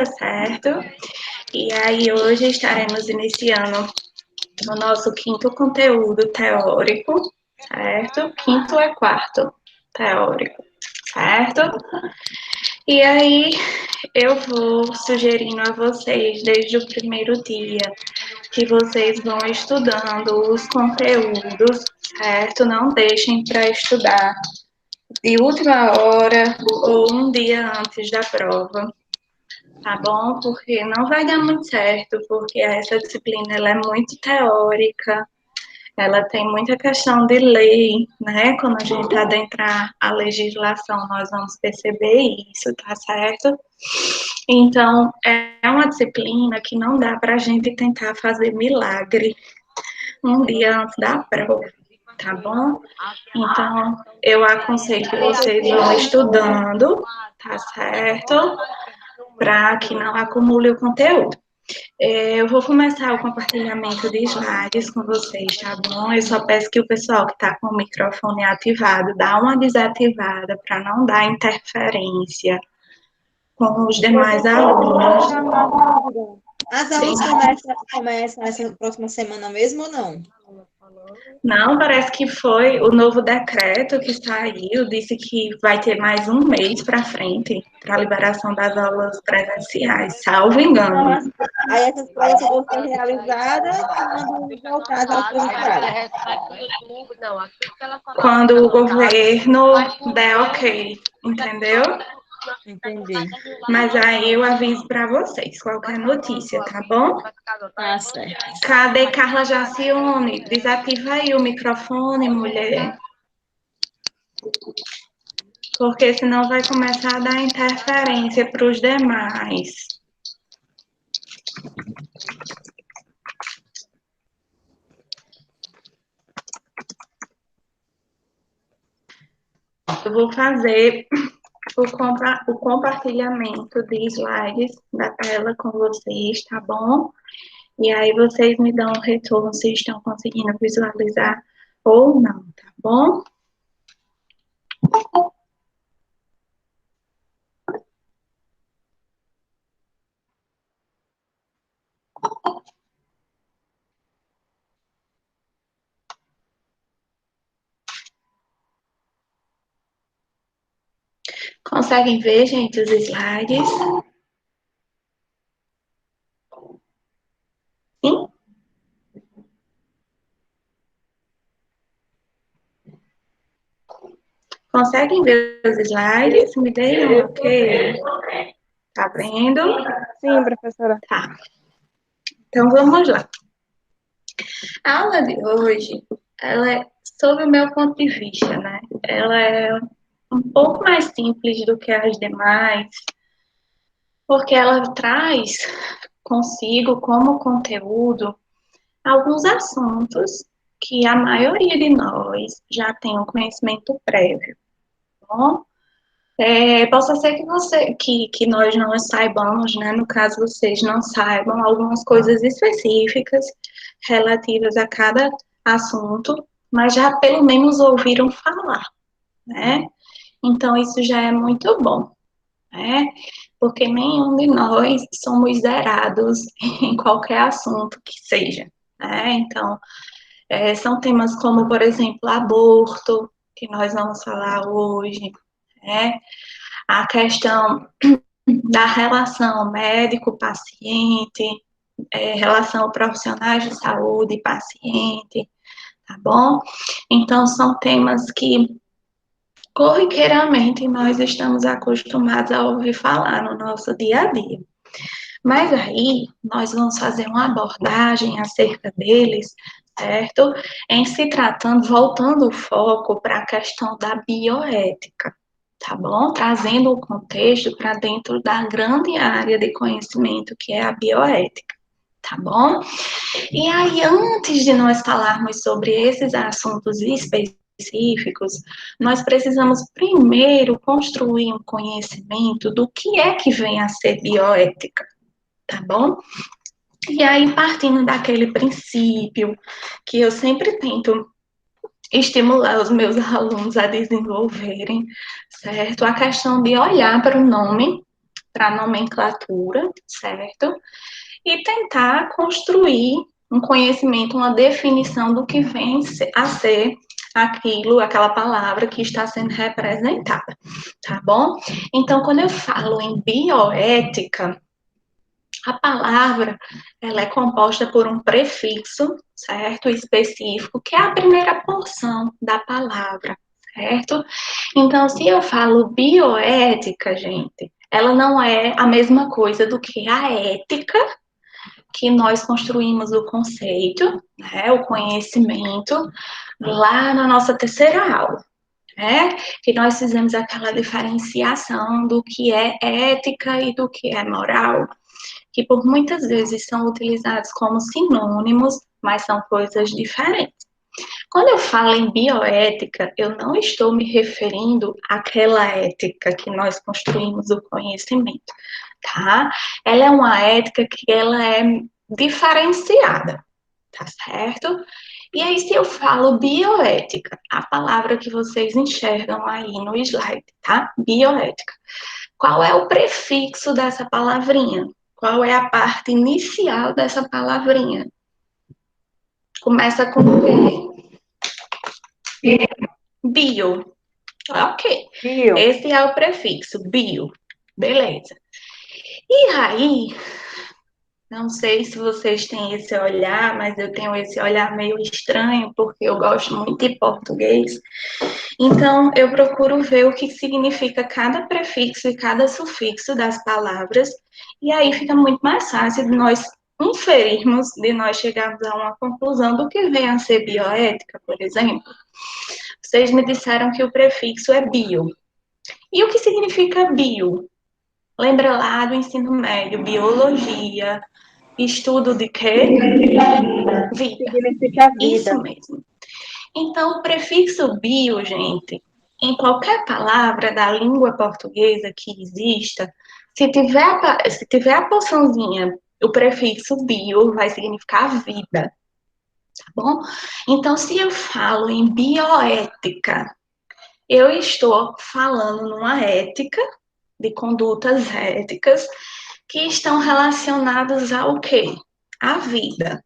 Paula, certo? E aí hoje estaremos iniciando o nosso quinto conteúdo teórico, certo? Quinto é quarto teórico, certo? E aí eu vou sugerindo a vocês desde o primeiro dia que vocês vão estudando os conteúdos, certo? Não deixem para estudar de última hora ou um dia antes da prova, tá bom? Porque não vai dar muito certo, porque essa disciplina ela é muito teórica, ela tem muita questão de lei, né? Quando a gente adentrar a legislação, nós vamos perceber isso, tá certo? Então, é uma disciplina que não dá para a gente tentar fazer milagre um dia antes da prova, tá bom? Então, eu aconselho que vocês vão estudando, tá certo? Para que não acumule o conteúdo. Eu vou começar o compartilhamento de slides com vocês, tá bom? Eu só peço que o pessoal que está com o microfone ativado dá uma desativada para não dar interferência com os demais alunos. As aulas começam essa próxima semana mesmo ou não? Não, parece que foi o novo decreto que saiu, disse que vai ter mais um mês para frente para a liberação das aulas presenciais, salvo engano. Aí essas provas só vão ser realizadas quando voltar às aulas presenciais. Quando o governo der ok, entendeu? Entendi. Mas aí eu aviso para vocês, qualquer notícia, tá bom? Tá certo. Cadê Carla Jacione? Desativa aí o microfone, mulher. Porque senão vai começar a dar interferência para os demais. Eu vou fazer o compartilhamento de slides da tela com vocês, tá bom? E aí vocês me dão um retorno se estão conseguindo visualizar ou não, tá bom? Conseguem ver, gente, os slides? Sim? Conseguem ver os slides? Me deem um ok. Tá vendo? Sim, professora. Tá. Então vamos lá. A aula de hoje, ela é, sob o meu ponto de vista, né? Ela é um pouco mais simples do que as demais, porque ela traz consigo como conteúdo alguns assuntos que a maioria de nós já tem um conhecimento prévio, tá bom? Possa ser que nós não saibamos, né? No caso, vocês não saibam algumas coisas específicas relativas a cada assunto, mas já pelo menos ouviram falar, né? Então, isso já é muito bom, né? Porque nenhum de nós somos zerados em qualquer assunto que seja, né? Então, são temas como, por exemplo, aborto, que nós vamos falar hoje, né? A questão da relação médico-paciente, relação profissionais de saúde e paciente, tá bom? Então, são temas que corriqueiramente nós estamos acostumados a ouvir falar no nosso dia a dia. Mas aí, nós vamos fazer uma abordagem acerca deles, certo? Em se tratando, voltando o foco para a questão da bioética, tá bom? Trazendo o contexto para dentro da grande área de conhecimento que é a bioética, tá bom? E aí, antes de nós falarmos sobre esses assuntos específicos, nós precisamos primeiro construir um conhecimento do que é que vem a ser bioética, tá bom? E aí, partindo daquele princípio que eu sempre tento estimular os meus alunos a desenvolverem, certo? A questão de olhar para o nome para a nomenclatura, certo? E tentar construir um conhecimento, uma definição do que vem a ser aquilo, aquela palavra que está sendo representada, tá bom? Então, quando eu falo em bioética, a palavra, ela é composta por um prefixo, certo? Específico, que é a primeira porção da palavra, certo? Então, se eu falo bioética, gente, ela não é a mesma coisa do que a ética, que nós construímos o conceito, né, o conhecimento, lá na nossa terceira aula, né, que nós fizemos aquela diferenciação do que é ética e do que é moral, que por muitas vezes são utilizados como sinônimos, mas são coisas diferentes. Quando eu falo em bioética, eu não estou me referindo àquela ética que nós construímos o conhecimento, tá? Ela é uma ética que ela é diferenciada, tá certo? E aí, se eu falo bioética, a palavra que vocês enxergam aí no slide, tá? Bioética. Qual é o prefixo dessa palavrinha? Qual é a parte inicial dessa palavrinha? Começa com B. Bio. Ok. Bio. Esse é o prefixo, bio. Beleza. E aí, não sei se vocês têm esse olhar, mas eu tenho esse olhar meio estranho, porque eu gosto muito de português. Então, eu procuro ver o que significa cada prefixo e cada sufixo das palavras, e aí fica muito mais fácil de nós inferirmos, de nós chegarmos a uma conclusão do que vem a ser bioética, por exemplo. Vocês me disseram que o prefixo é bio. E o que significa bio? Lembra lá do ensino médio, biologia, estudo de quê? Vida. Significa vida. Isso mesmo. Então, o prefixo bio, gente, em qualquer palavra da língua portuguesa que exista, se tiver a porçãozinha, o prefixo bio vai significar vida, tá bom? Então, se eu falo em bioética, eu estou falando numa ética, de condutas éticas, que estão relacionadas ao quê? À vida.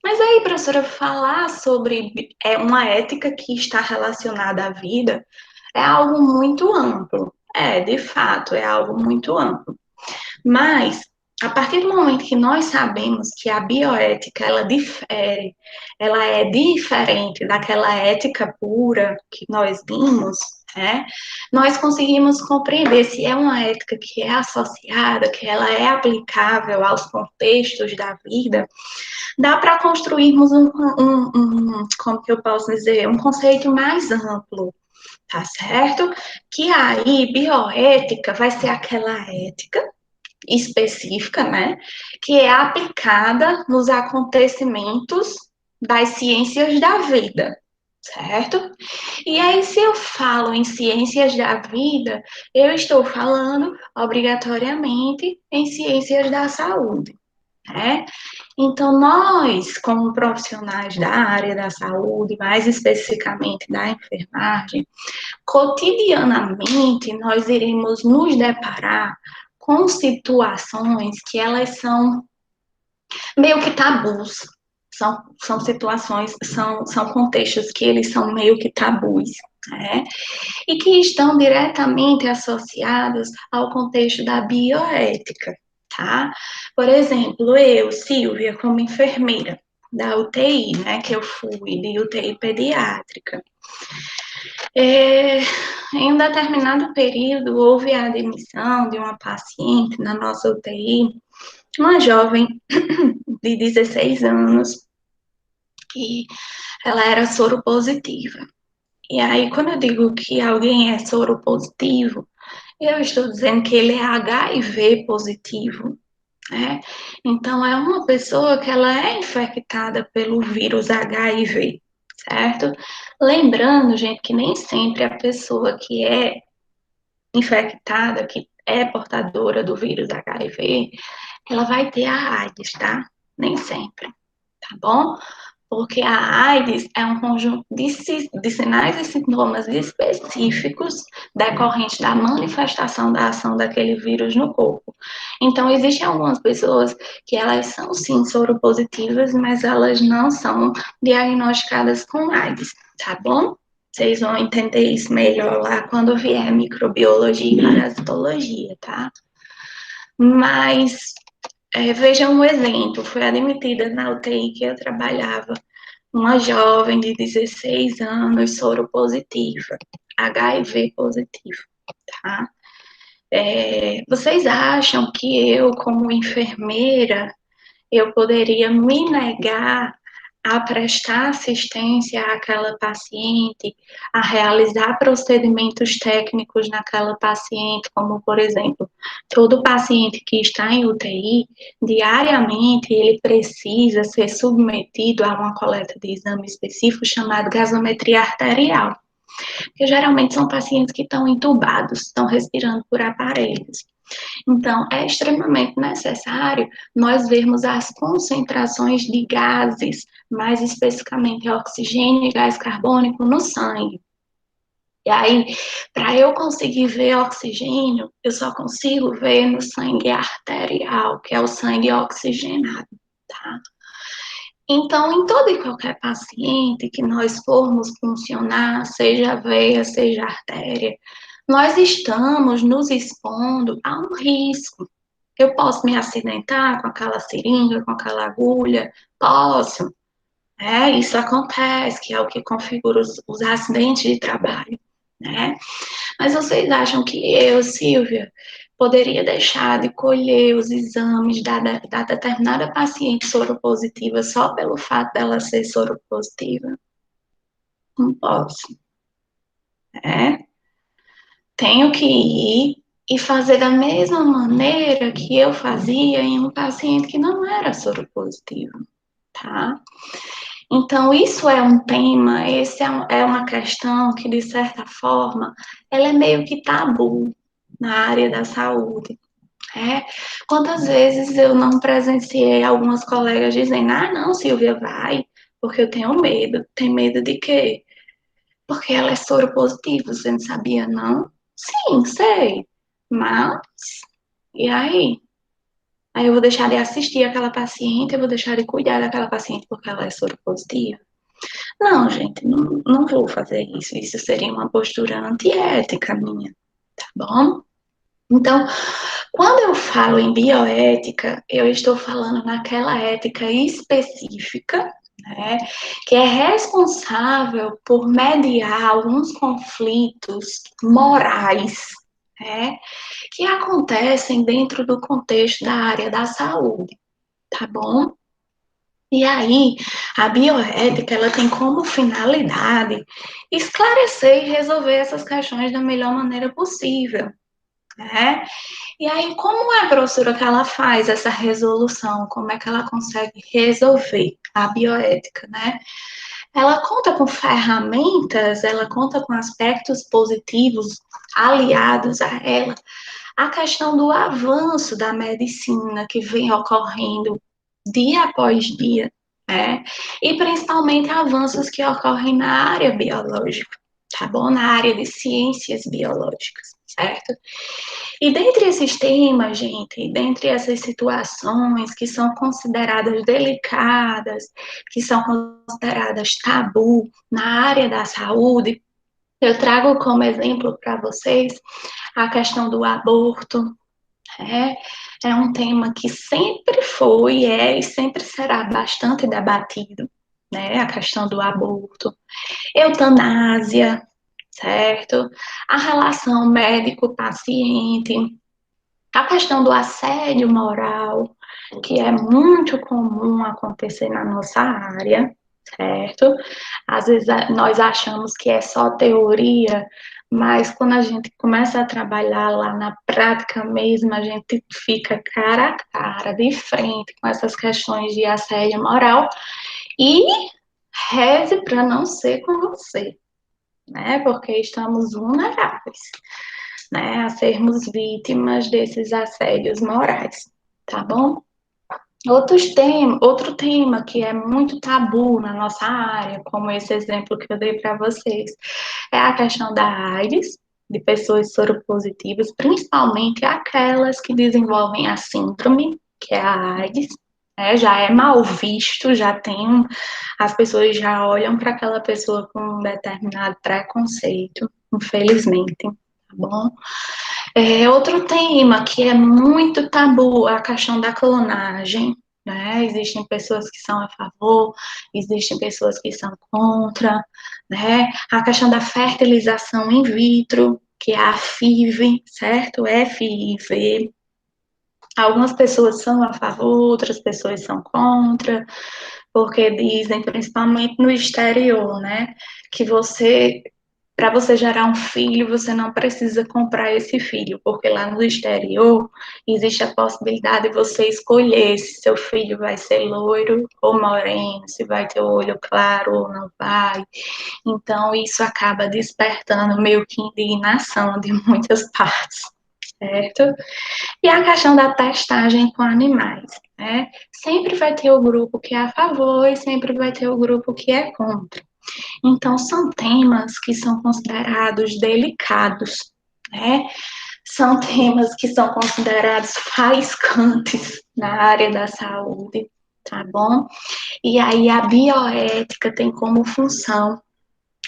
Mas aí, professora, falar sobre uma ética que está relacionada à vida é algo muito amplo. É, de fato, é algo muito amplo. Mas, a partir do momento que nós sabemos que a bioética, ela difere, ela é diferente daquela ética pura que nós vimos, né? Nós conseguimos compreender se é uma ética que é associada, que ela é aplicável aos contextos da vida, dá para construirmos como que eu posso dizer, um conceito mais amplo, tá certo? Que aí, bioética vai ser aquela ética específica, né, que é aplicada nos acontecimentos das ciências da vida, certo? E aí, se eu falo em ciências da vida, eu estou falando obrigatoriamente em ciências da saúde, né? Então, nós, como profissionais da área da saúde, mais especificamente da enfermagem, cotidianamente nós iremos nos deparar com situações que elas são meio que tabus. São situações, são contextos que eles são meio que tabus, né? E que estão diretamente associados ao contexto da bioética, tá? Por exemplo, eu, Silvia, como enfermeira da UTI, né, que eu fui de UTI pediátrica, em um determinado período houve a admissão de uma paciente na nossa UTI, uma jovem de 16 anos, e ela era soropositiva. E aí, quando eu digo que alguém é soropositivo, eu estou dizendo que ele é HIV positivo, né? Então, é uma pessoa que ela é infectada pelo vírus HIV, certo? Lembrando, gente, que nem sempre a pessoa que é infectada, que é portadora do vírus HIV, ela vai ter a AIDS, tá? Nem sempre, tá bom? Porque a AIDS é um conjunto de sinais e sintomas específicos decorrentes da manifestação da ação daquele vírus no corpo. Então, existem algumas pessoas que elas são sim soropositivas, mas elas não são diagnosticadas com AIDS, tá bom? Vocês vão entender isso melhor lá quando vier microbiologia e parasitologia, tá? Mas veja um exemplo, foi admitida na UTI que eu trabalhava uma jovem de 16 anos soropositiva, HIV positivo, tá? Vocês acham que eu, como enfermeira, eu poderia me negar a prestar assistência àquela paciente, a realizar procedimentos técnicos naquela paciente, como, por exemplo, todo paciente que está em UTI, diariamente ele precisa ser submetido a uma coleta de exame específico chamado gasometria arterial, que geralmente são pacientes que estão entubados, estão respirando por aparelhos. Então, é extremamente necessário nós vermos as concentrações de gases, mais especificamente oxigênio e gás carbônico no sangue. E aí, para eu conseguir ver oxigênio, eu só consigo ver no sangue arterial, que é o sangue oxigenado, tá? Então, em todo e qualquer paciente que nós formos funcionar, seja veia, seja artéria, nós estamos nos expondo a um risco. Eu posso me acidentar com aquela seringa, com aquela agulha? Posso. Isso acontece, que é o que configura os acidentes de trabalho, né? Mas vocês acham que eu, Silvia, poderia deixar de colher os exames da determinada paciente soropositiva só pelo fato dela ser soropositiva? Não posso, né? Tenho que ir e fazer da mesma maneira que eu fazia em um paciente que não era soropositivo, tá? Então, isso é um tema, esse é uma questão que, de certa forma, ela é meio que tabu na área da saúde. Quantas vezes eu não presenciei algumas colegas dizendo, não, Silvia, vai, porque eu tenho medo. Tem medo de quê? Porque ela é soropositiva, você não sabia, não? Sim, sei, mas, e aí? Aí eu vou deixar de assistir aquela paciente, eu vou deixar de cuidar daquela paciente porque ela é soropositiva? Não, gente, não vou fazer isso. Isso seria uma postura antiética minha, tá bom? Então, quando eu falo em bioética, eu estou falando naquela ética específica, né, que é responsável por mediar alguns conflitos morais, né, que acontecem dentro do contexto da área da saúde, tá bom? E aí, a bioética, ela tem como finalidade esclarecer e resolver essas questões da melhor maneira possível, né? E aí, como é, professora, que ela faz essa resolução? Como é que ela consegue resolver a bioética, né? Ela conta com ferramentas, ela conta com aspectos positivos aliados a ela. A questão do avanço da medicina que vem ocorrendo dia após dia, né? E principalmente avanços que ocorrem na área biológica, tá bom? Na área de ciências biológicas, certo? E dentre esses temas, gente, dentre essas situações que são consideradas delicadas, que são consideradas tabu na área da saúde, eu trago como exemplo para vocês a questão do aborto. É, é um tema que sempre foi, e sempre será bastante debatido, né? A questão do aborto, eutanásia, certo? A relação médico-paciente, a questão do assédio moral, que é muito comum acontecer na nossa área, certo? Às vezes nós achamos que é só teoria, mas quando a gente começa a trabalhar lá na prática mesmo, a gente fica cara a cara, de frente com essas questões de assédio moral e reze para não ser com você, né? Porque estamos vulneráveis, né, a sermos vítimas desses assédios morais, tá bom? Outro tema que é muito tabu na nossa área, como esse exemplo que eu dei para vocês, é a questão da AIDS, de pessoas soropositivas, principalmente aquelas que desenvolvem a síndrome, que é a AIDS, já é mal visto, as pessoas já olham para aquela pessoa com um determinado preconceito, infelizmente, tá bom? Outro tema que é muito tabu, é a questão da clonagem, né? Existem pessoas que são a favor, existem pessoas que são contra, né? A questão da fertilização in vitro, que é a FIV, certo? FIV. Algumas pessoas são a favor, outras pessoas são contra, porque dizem, principalmente no exterior, né, que para você gerar um filho, você não precisa comprar esse filho, porque lá no exterior existe a possibilidade de você escolher se seu filho vai ser loiro ou moreno, se vai ter o olho claro ou não vai. Então, isso acaba despertando meio que indignação de muitas partes, certo? E a questão da testagem com animais, né? Sempre vai ter o grupo que é a favor e sempre vai ter o grupo que é contra. Então, são temas que são considerados delicados, né? São temas que são considerados faiscantes na área da saúde, tá bom? E aí a bioética tem como função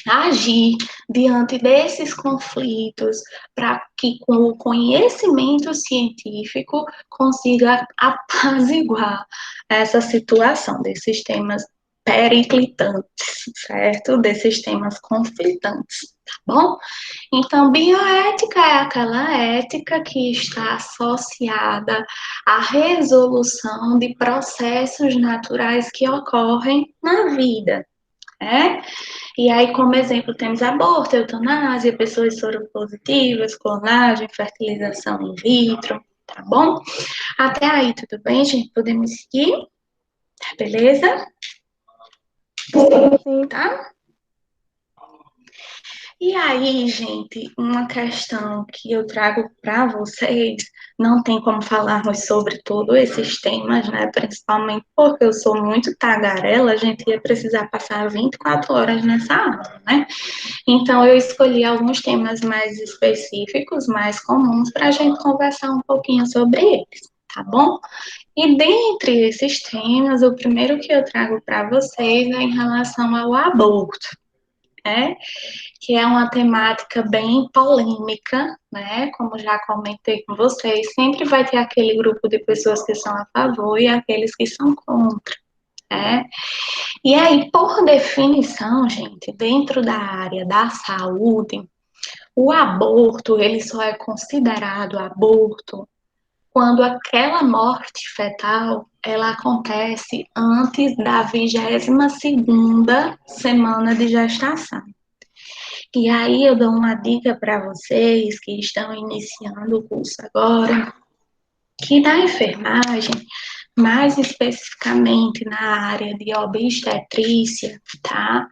agir diante desses conflitos para que, com o conhecimento científico, consiga apaziguar essa situação desses temas periclitantes, certo? Desses temas conflitantes, tá bom? Então, bioética é aquela ética que está associada à resolução de processos naturais que ocorrem na vida, né? E aí, como exemplo, temos aborto, eutanásia, pessoas soropositivas, clonagem, fertilização in vitro, tá bom? Até aí, tudo bem, gente? Podemos seguir? Beleza? Sim. Tá? E aí, gente, uma questão que eu trago para vocês, não tem como falarmos sobre todos esses temas, né? Principalmente porque eu sou muito tagarela, a gente ia precisar passar 24 horas nessa aula, né? Então, eu escolhi alguns temas mais específicos, mais comuns, para a gente conversar um pouquinho sobre eles, tá bom? E dentre esses temas, o primeiro que eu trago para vocês é em relação ao aborto, né? Que é uma temática bem polêmica, né? Como já comentei com vocês, sempre vai ter aquele grupo de pessoas que são a favor e aqueles que são contra, né? E aí, por definição, gente, dentro da área da saúde, o aborto, ele só é considerado aborto quando aquela morte fetal, ela acontece antes da 22ª semana de gestação. E aí eu dou uma dica para vocês que estão iniciando o curso agora, que na enfermagem, mais especificamente na área de obstetrícia, tá?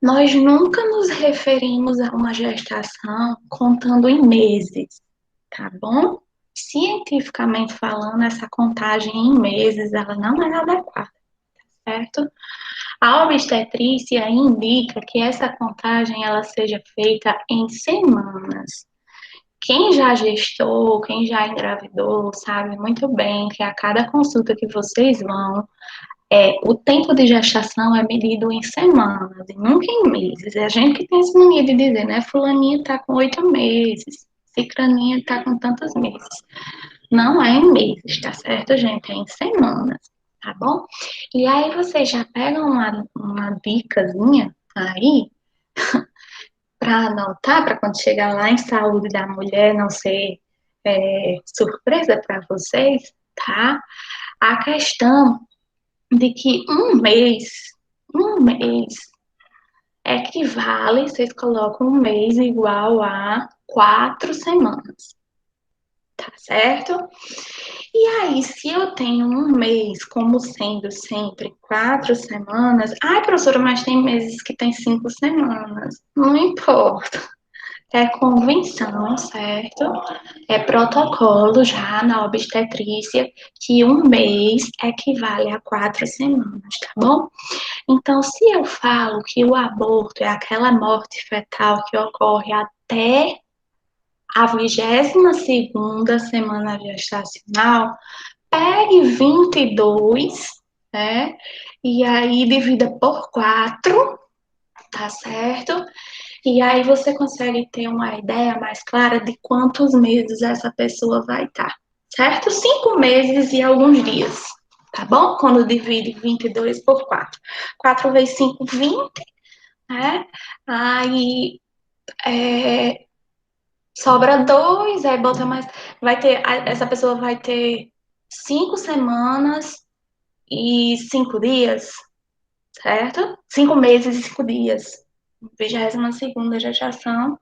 Nós nunca nos referimos a uma gestação contando em meses, tá bom? Cientificamente falando, essa contagem em meses, ela não é adequada, certo? A obstetrícia indica que essa contagem ela seja feita em semanas. Quem já gestou, quem já engravidou, sabe muito bem que a cada consulta que vocês vão, o tempo de gestação é medido em semanas, e nunca em meses. É a gente que tem essa mania de dizer, né? Fulaninha está com 8 meses, cicraninha está com tantos meses. Não é em meses, tá certo, gente? É em semanas, tá bom? E aí vocês já pegam uma dicasinha aí para anotar, para quando chegar lá em saúde da mulher não ser surpresa para vocês, tá? A questão de que um mês equivale, vocês colocam um mês igual a 4 semanas, tá certo? E aí, se eu tenho um mês como sendo sempre 4 semanas, ai, professora, mas tem meses que tem 5 semanas. Não importa, É convenção, certo? É protocolo já na obstetrícia que um mês equivale a 4 semanas, tá bom? Então, se eu falo que o aborto é aquela morte fetal que ocorre até a 22ª semana gestacional, pegue 22, né? E aí divida por 4, tá certo? E aí você consegue ter uma ideia mais clara de quantos meses essa pessoa vai estar, certo? 5 meses e alguns dias, tá bom? Quando divide 22 por 4. 4 vezes 5, 20, né? Aí sobra 2, aí bota mais. Essa pessoa vai ter 5 semanas e 5 dias, certo? 5 meses e 5 dias. 22ª gestação,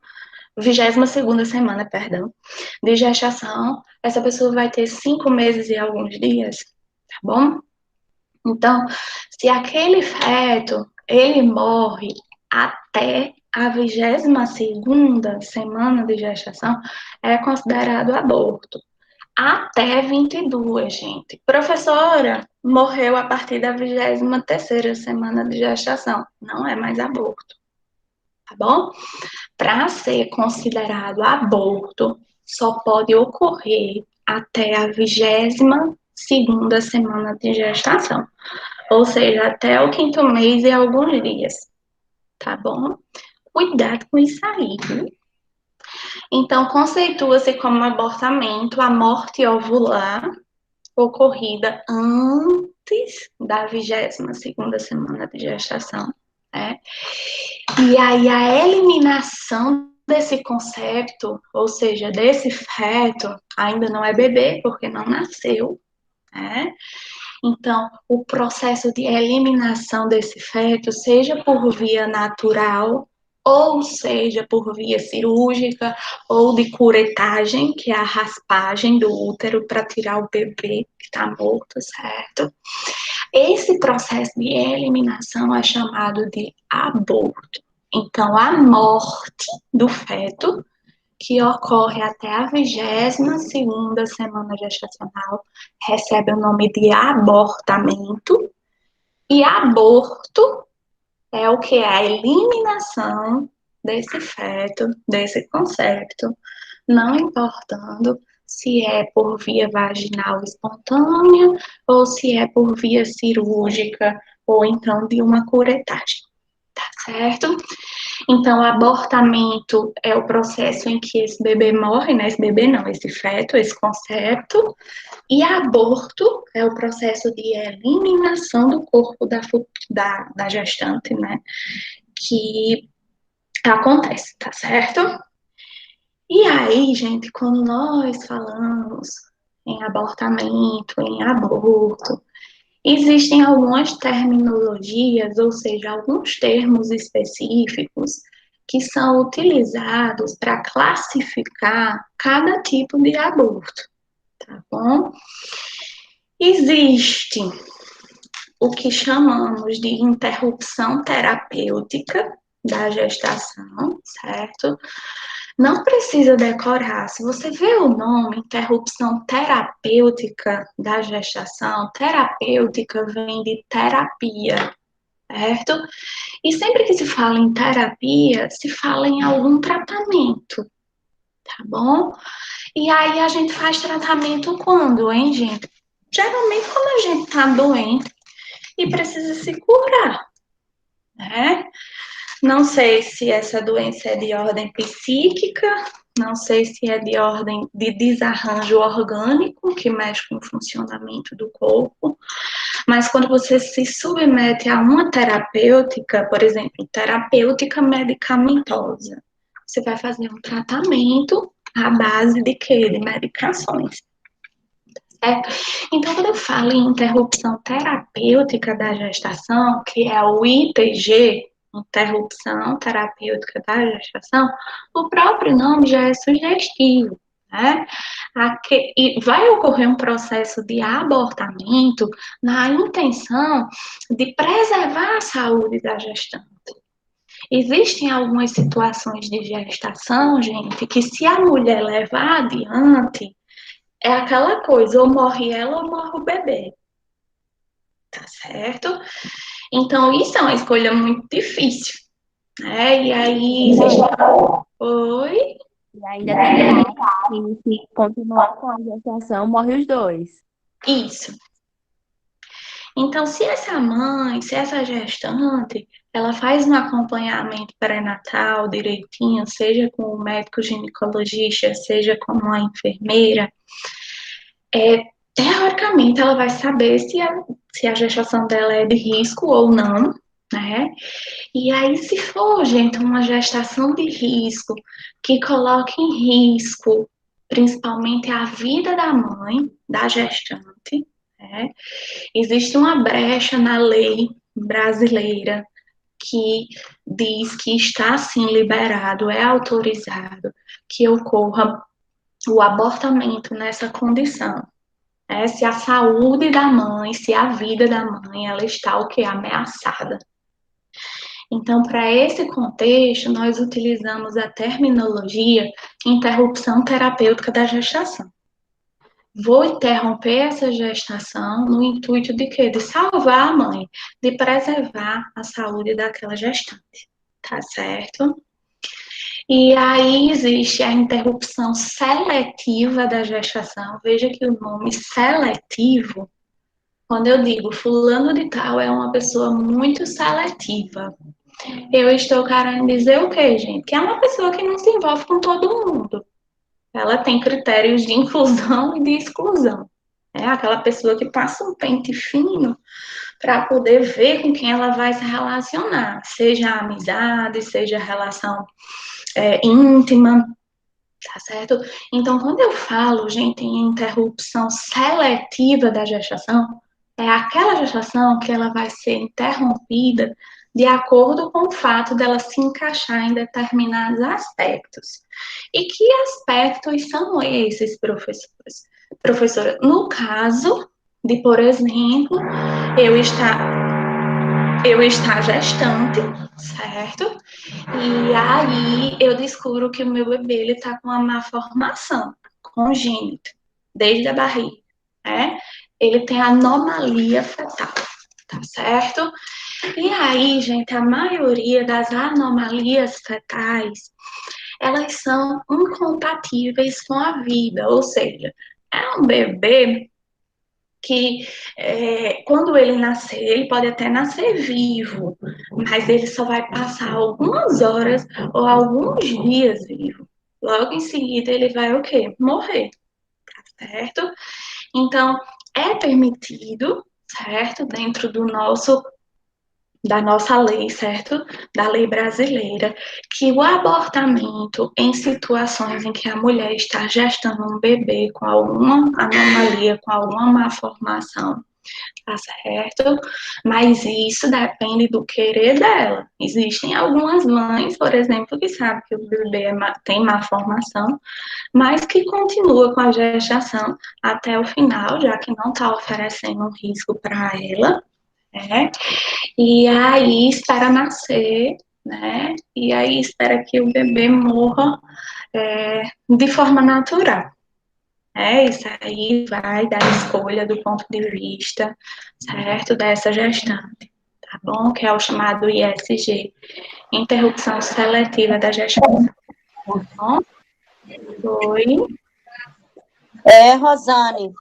22ª semana, perdão, de gestação, essa pessoa vai ter 5 meses e alguns dias, tá bom? Então, se aquele feto, ele morre até a 22ª semana de gestação, é considerado aborto. Até 22, gente. Professora, morreu a partir da 23ª semana de gestação. Não é mais aborto, tá bom? Para ser considerado aborto, só pode ocorrer até a 22ª semana de gestação, ou seja, até o 5º mês e alguns dias, tá bom? Cuidado com isso aí, viu? Então, conceitua-se como abortamento a morte ovular ocorrida antes da 22ª semana de gestação, né? E aí a eliminação desse concepto, ou seja, desse feto, ainda não é bebê, porque não nasceu, né? Então, o processo de eliminação desse feto, seja por via natural, ou seja por via cirúrgica, ou de curetagem, que é a raspagem do útero para tirar o bebê que está morto, certo? Esse processo de eliminação é chamado de aborto. Então, a morte do feto, que ocorre até a 22ª semana gestacional, recebe o nome de abortamento. E aborto é o que é a eliminação desse feto, desse concepto, não importando se é por via vaginal espontânea ou se é por via cirúrgica ou então de uma curetagem, tá certo? Então, abortamento é o processo em que esse bebê morre, né? Esse bebê não, esse feto, esse concepto. E aborto é o processo de eliminação do corpo da gestante, né? Que acontece, tá certo? E aí, gente, quando nós falamos em abortamento, em aborto, existem algumas terminologias, ou seja, alguns termos específicos que são utilizados para classificar cada tipo de aborto, tá bom? Existe o que chamamos de interrupção terapêutica da gestação, certo? Não precisa decorar. Se você vê o nome interrupção terapêutica da gestação, terapêutica vem de terapia, certo? E sempre que se fala em terapia, se fala em algum tratamento, tá bom? E aí a gente faz tratamento quando, hein, gente? Geralmente quando a gente tá doente e precisa se curar, né? Não sei se essa doença é de ordem psíquica, não sei se é de ordem de desarranjo orgânico, que mexe com o funcionamento do corpo, mas quando você se submete a uma terapêutica, por exemplo, terapêutica medicamentosa, você vai fazer um tratamento à base de quê? De medicações. Certo? Então, quando eu falo em interrupção terapêutica da gestação, que é o ITG, interrupção terapêutica da gestação, o próprio nome já é sugestivo, né? E vai ocorrer um processo de abortamento na intenção de preservar a saúde da gestante. Existem algumas situações de gestação, gente, que se a mulher levar adiante, é aquela coisa, ou morre ela ou morre o bebê, tá certo? Então, isso é uma escolha muito difícil, né? E aí, Verdade. oi? E ainda tem casos que, se continuar com a gestação, morre os dois. Isso. Então, se essa mãe, se essa gestante, ela faz um acompanhamento pré-natal direitinho, seja com o médico ginecologista, seja com uma enfermeira, teoricamente ela vai saber se a gestação dela é de risco ou não, né? E aí, se for, gente, uma gestação de risco que coloque em risco principalmente a vida da mãe, da gestante, né? Existe uma brecha na lei brasileira que diz que está sim liberado, é autorizado que ocorra o abortamento nessa condição. Se a saúde da mãe, se a vida da mãe, ela está o que? Ameaçada. Então, para esse contexto, nós utilizamos a terminologia interrupção terapêutica da gestação. Vou interromper essa gestação no intuito de quê? De salvar a mãe, de preservar a saúde daquela gestante, tá certo? E aí existe a interrupção seletiva da gestação. Veja que o nome seletivo, quando eu digo fulano de tal é uma pessoa muito seletiva, eu estou querendo dizer o quê, gente? Que é uma pessoa que não se envolve com todo mundo. Ela tem critérios de inclusão e de exclusão. É aquela pessoa que passa um pente fino para poder ver com quem ela vai se relacionar, seja amizade, seja relação íntima, tá certo? Então, quando eu falo, gente, em interrupção seletiva da gestação, é aquela gestação que ela vai ser interrompida de acordo com o fato dela se encaixar em determinados aspectos. E que aspectos são esses, professores? Professora, no caso de, por exemplo, eu estar gestante, certo? E aí eu descubro que o meu bebê ele tá com uma má formação congênita, desde a barriga, né? Ele tem anomalia fetal, tá certo? E aí, gente, a maioria das anomalias fetais, elas são incompatíveis com a vida, ou seja, é um bebê que quando ele nascer, ele pode até nascer vivo, mas ele só vai passar algumas horas ou alguns dias vivo. Logo em seguida, ele vai o quê? Morrer, certo? Então, é permitido, certo? Dentro da nossa lei, certo? Da lei brasileira, que o abortamento em situações em que a mulher está gestando um bebê com alguma anomalia, com alguma malformação, tá certo? Mas isso depende do querer dela. Existem algumas mães, por exemplo, que sabem que o bebê tem má formação, mas que continua com a gestação até o final, já que não está oferecendo um risco para ela, né? E aí espera nascer, né? E aí espera que o bebê morra de forma natural. Isso aí vai da escolha do ponto de vista, certo, dessa gestante, tá bom? Que é o chamado ISG, interrupção seletiva da gestação, tá bom? Oi. Rosane,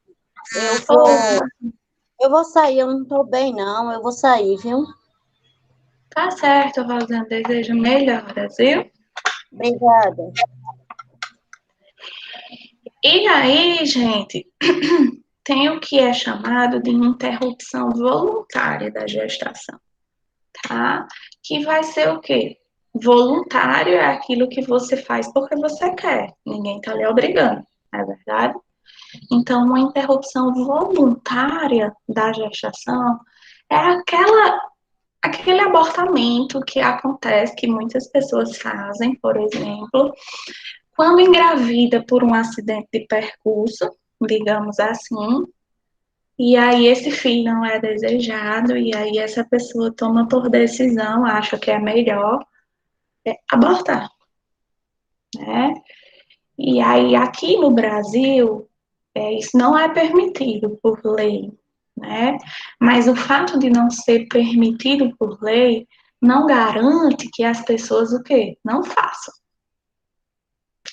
eu vou sair, eu não estou bem, não, eu vou sair, viu? Tá certo, Rosana, desejo melhoras, viu? Obrigada. E aí, gente, tem o que é chamado de interrupção voluntária da gestação, tá? Que vai ser o quê? Voluntário é aquilo que você faz porque você quer, ninguém tá lhe obrigando, não é verdade? Então, uma interrupção voluntária da gestação é aquele abortamento que acontece, que muitas pessoas fazem, por exemplo, quando engravida por um acidente de percurso, digamos assim, e aí esse filho não é desejado, e aí essa pessoa toma por decisão, acha que é melhor abortar, né? E aí, aqui no Brasil, isso não é permitido por lei, né? Mas o fato de não ser permitido por lei não garante que as pessoas o quê? Não façam.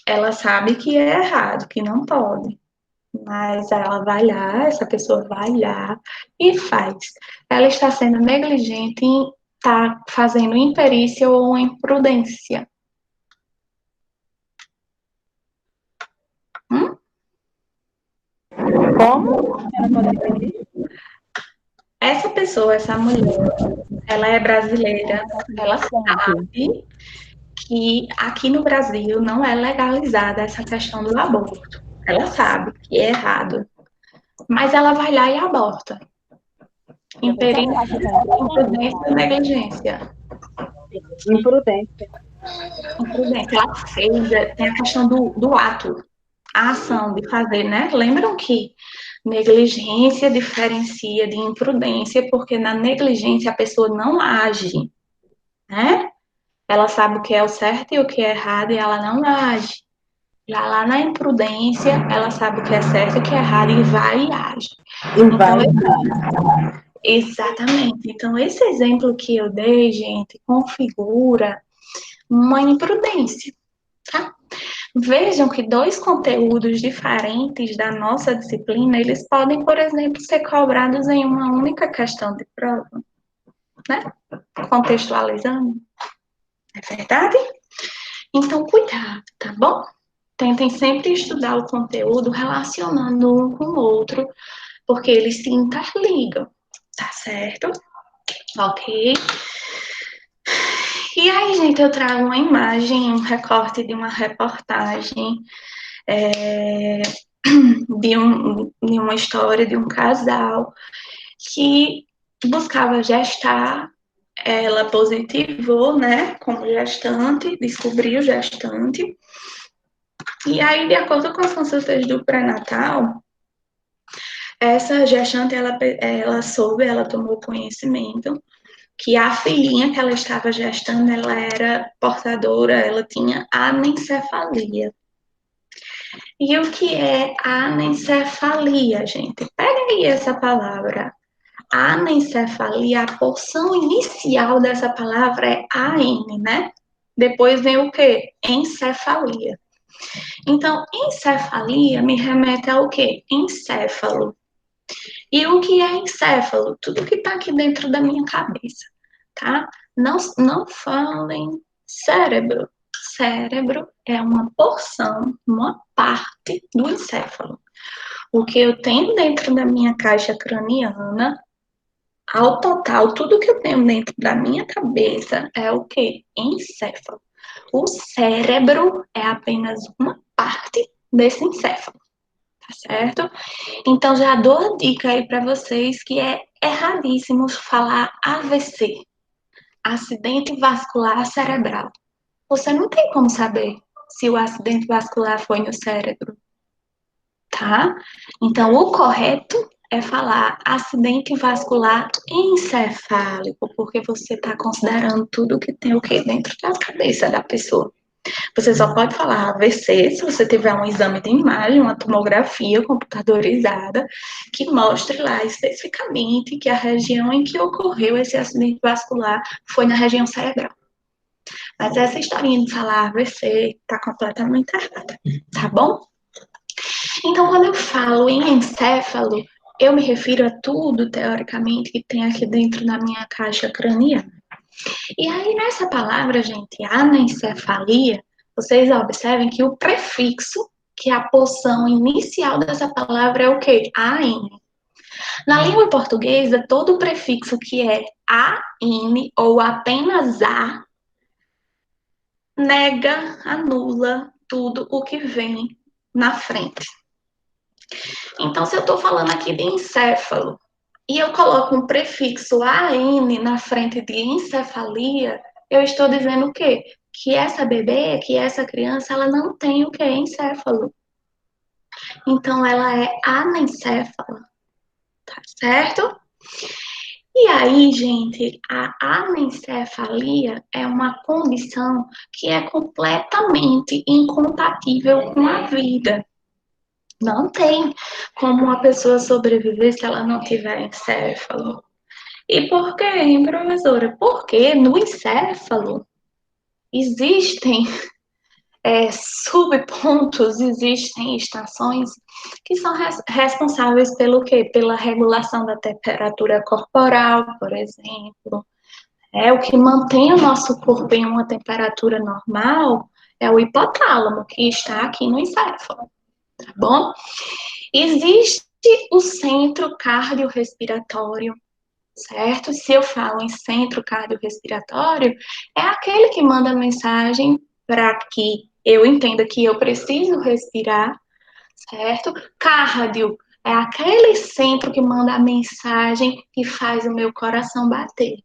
Ela sabe que é errado, que não pode, mas ela vai lá, essa pessoa vai lá e faz. Ela está sendo negligente em estar fazendo imperícia ou imprudência. Como? Ela pode repetir? Essa pessoa, essa mulher, ela é brasileira, ela Certo. sabe que aqui no Brasil não é legalizada essa questão do aborto. Ela sabe que é errado, mas ela vai lá e aborta. Imperícia, Você acha que ela imprudência e negligência. Imprudência. Imprudência. Ela fez, tem a questão do ato, a ação de fazer, né? Lembram que negligência diferencia de imprudência, porque na negligência a pessoa não age, né? Ela sabe o que é o certo e o que é errado e ela não age. Já lá na imprudência, ela sabe o que é certo e o que é errado e vai e age. E Então, vai. exatamente. Então, esse exemplo que eu dei, gente, configura uma imprudência, tá? Vejam que dois conteúdos diferentes da nossa disciplina, eles podem, por exemplo, ser cobrados em uma única questão de prova, né? Contextualizando. É verdade? Então, cuidado, tá bom? Tentem sempre estudar o conteúdo relacionando um com o outro, porque eles se interligam, tá certo? Ok? E aí, gente, eu trago uma imagem, um recorte de uma reportagem de uma história de um casal que buscava gestar, ela positivou, né, como gestante, descobriu gestante, e aí, de acordo com as consultas do pré-natal, essa gestante, ela soube, ela tomou conhecimento que a filhinha que ela estava gestando, ela era portadora, ela tinha anencefalia. E o que é anencefalia, gente? Pega aí essa palavra. Anencefalia, a porção inicial dessa palavra é AN, né? Depois vem o quê? Encefalia. Então, encefalia me remete ao quê? Encéfalo. E o que é encéfalo? Tudo que está aqui dentro da minha cabeça, tá? Não falem cérebro. Cérebro é uma porção, uma parte do encéfalo. O que eu tenho dentro da minha caixa craniana, ao total, tudo que eu tenho dentro da minha cabeça é o que? Encéfalo. O cérebro é apenas uma parte desse encéfalo, tá certo? Então, já dou a dica aí para vocês que é erradíssimo falar AVC, acidente vascular cerebral. Você não tem como saber se o acidente vascular foi no cérebro, tá? Então, o correto é falar acidente vascular encefálico, porque você está considerando tudo que tem o que dentro da cabeça da pessoa. Você só pode falar AVC se você tiver um exame de imagem, uma tomografia computadorizada, que mostre lá especificamente que a região em que ocorreu esse acidente vascular foi na região cerebral. Mas essa historinha de falar AVC está completamente errada, tá bom? Então, quando eu falo em encéfalo, eu me refiro a tudo, teoricamente, que tem aqui dentro da minha caixa craniana. E aí, nessa palavra, gente, anencefalia, vocês observem que o prefixo, que é a porção inicial dessa palavra, é o quê? AN. Na língua portuguesa, todo prefixo que é AN ou apenas A nega, anula tudo o que vem na frente. Então, se eu estou falando aqui de encéfalo e eu coloco um prefixo AN na frente de encefalia, eu estou dizendo o quê? Que essa bebê, que essa criança, ela não tem o que? Encéfalo. Então, ela é anencéfala, tá certo? E aí, gente, a anencefalia é uma condição que é completamente incompatível com a vida. Não tem como uma pessoa sobreviver se ela não tiver encéfalo. E por quê, hein, professora? Porque no encéfalo existem subpontos, existem estações que são responsáveis pelo quê? Pela regulação da temperatura corporal, por exemplo. O que mantém o nosso corpo em uma temperatura normal é o hipotálamo, que está aqui no encéfalo, tá bom? Existe o centro cardiorrespiratório, certo? Se eu falo em centro cardiorrespiratório, é aquele que manda a mensagem para que eu entenda que eu preciso respirar, certo? Cardio é aquele centro que manda a mensagem que faz o meu coração bater.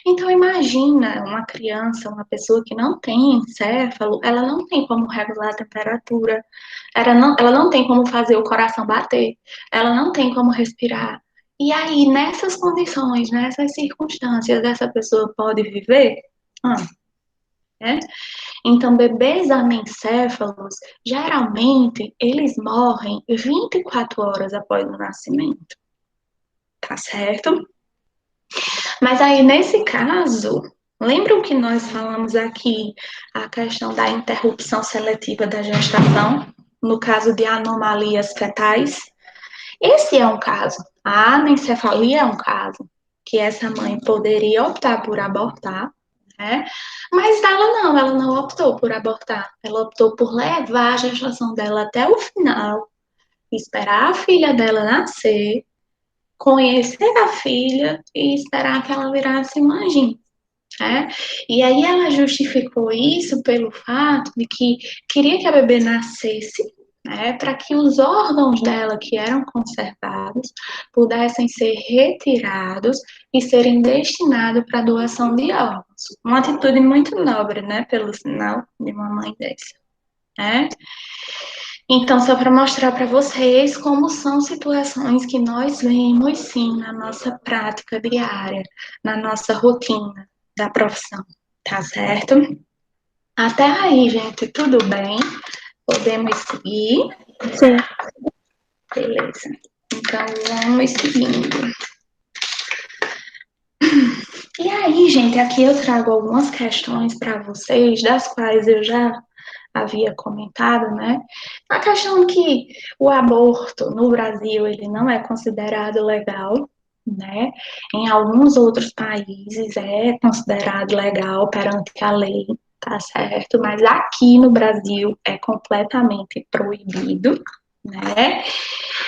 Então, imagina uma criança, uma pessoa que não tem encéfalo, ela não tem como regular a temperatura, ela não tem como fazer o coração bater, ela não tem como respirar. E aí, nessas condições, nessas circunstâncias, essa pessoa pode viver? Né? Então, bebês anencéfalos, geralmente, eles morrem 24 horas após o nascimento. Tá certo? Mas aí, nesse caso, lembram que nós falamos aqui a questão da interrupção seletiva da gestação, no caso de anomalias fetais? Esse é um caso. A anencefalia é um caso que essa mãe poderia optar por abortar, né? Mas ela não optou por abortar. Ela optou por levar a gestação dela até o final, esperar a filha dela nascer, conhecer a filha e esperar que ela virasse um anjinho. Né? E aí ela justificou isso pelo fato de que queria que a bebê nascesse, né, para que os órgãos dela que eram conservados pudessem ser retirados e serem destinados para doação de órgãos. Uma atitude muito nobre, né, pelo sinal de uma mãe dessa, né? Então, só para mostrar para vocês como são situações que nós vemos, sim, na nossa prática diária, na nossa rotina da profissão, tá certo? Até aí, gente, tudo bem? Podemos seguir? Sim. Beleza. Então, vamos seguindo. E aí, gente, aqui eu trago algumas questões para vocês, das quais eu já havia comentado, né? A questão que o aborto no Brasil ele não é considerado legal, né? Em alguns outros países é considerado legal perante a lei, tá certo? Mas aqui no Brasil é completamente proibido, né?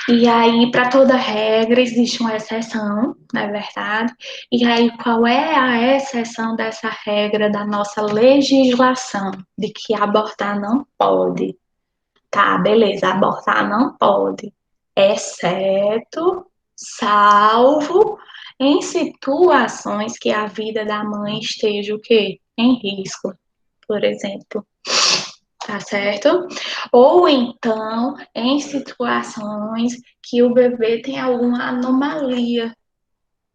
E aí, para toda regra, existe uma exceção, não é verdade? E aí, qual é a exceção dessa regra da nossa legislação, de que abortar não pode? Tá, beleza, abortar não pode, exceto, salvo, em situações que a vida da mãe esteja o quê? Em risco, por exemplo. Tá certo? Ou então, em situações que o bebê tem alguma anomalia,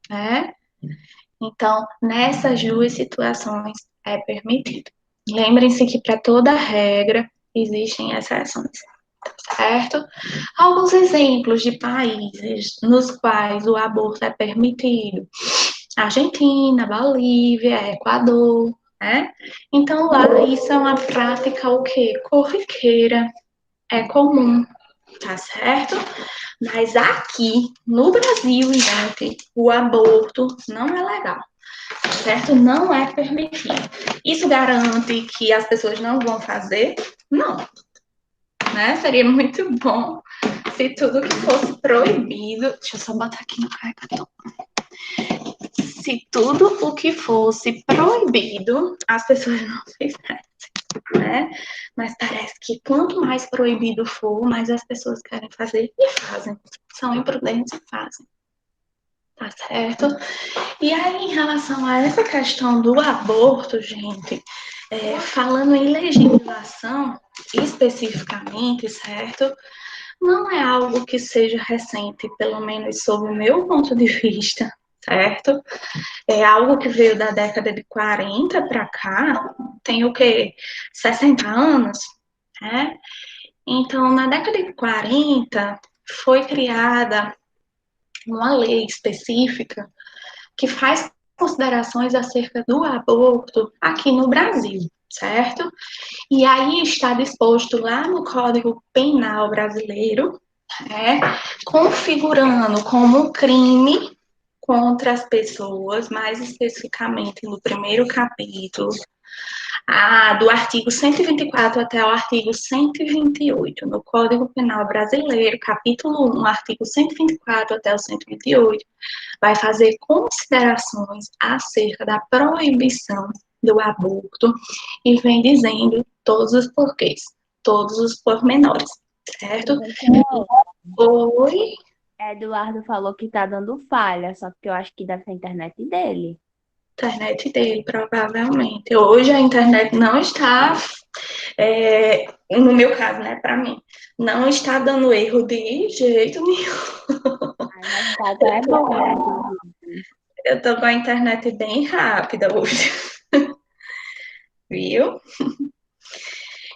né? Então, nessas duas situações é permitido. Lembrem-se que para toda regra existem exceções, tá certo? Alguns exemplos de países nos quais o aborto é permitido: Argentina, Bolívia, Equador, né? Então lá isso é uma prática o quê? Corriqueira, é comum, tá certo? Mas aqui no Brasil, gente, o aborto não é legal, certo? Não é permitido. Isso garante que as pessoas não vão fazer? Não, né? Seria muito bom se tudo que fosse proibido. Deixa eu só botar aqui no carregador. Se tudo o que fosse proibido, as pessoas não fizessem, né? Mas parece que quanto mais proibido for, mais as pessoas querem fazer e fazem. São imprudentes e fazem. Tá certo? E aí, em relação a essa questão do aborto, gente, falando em legislação especificamente, certo? Não é algo que seja recente, pelo menos sob o meu ponto de vista, certo? É algo que veio da década de 40 para cá, tem o quê? 60 anos, né? Então, na década de 40, foi criada uma lei específica que faz considerações acerca do aborto aqui no Brasil, certo? E aí está disposto lá no Código Penal brasileiro, né, configurando como um crime contra as pessoas, mais especificamente no primeiro capítulo, do artigo 124 até o artigo 128, no Código Penal Brasileiro, capítulo 1, artigo 124 até o 128, vai fazer considerações acerca da proibição do aborto e vem dizendo todos os porquês, todos os pormenores, certo? Oi? Eduardo falou que tá dando falha, só que eu acho que deve ser a internet dele. Internet dele, provavelmente. Hoje a internet não está, no meu caso, né, para mim, não está dando erro de jeito nenhum. Ai, mas tá até bom, né? Eu tô com a internet bem rápida hoje, viu?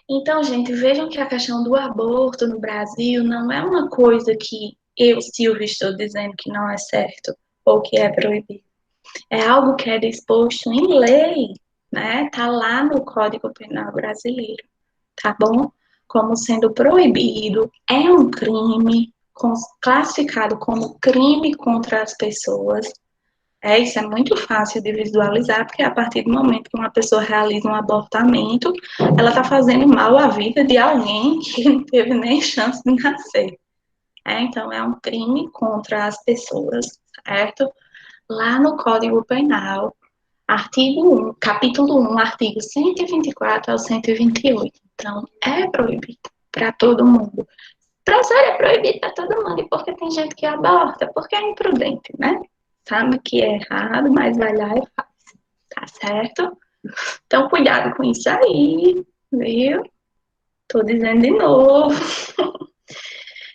Então, gente, vejam que a questão do aborto no Brasil não é uma coisa que eu, Silvia, estou dizendo que não é certo ou que é proibido. É algo que é disposto em lei, né? Tá lá no Código Penal brasileiro, tá bom? Como sendo proibido, é um crime classificado como crime contra as pessoas. Isso é muito fácil de visualizar, porque a partir do momento que uma pessoa realiza um abortamento, ela está fazendo mal à vida de alguém que não teve nem chance de nascer. Então, é um crime contra as pessoas, certo? Lá no Código Penal, artigo 1, capítulo 1, artigo 124 ao 128. Então, é proibido para todo mundo. Professor, é proibido para todo mundo, e porque tem gente que aborta, porque é imprudente, né? Sabe que é errado, mas vai lá e faz, tá certo? Então, cuidado com isso aí, viu? Tô dizendo de novo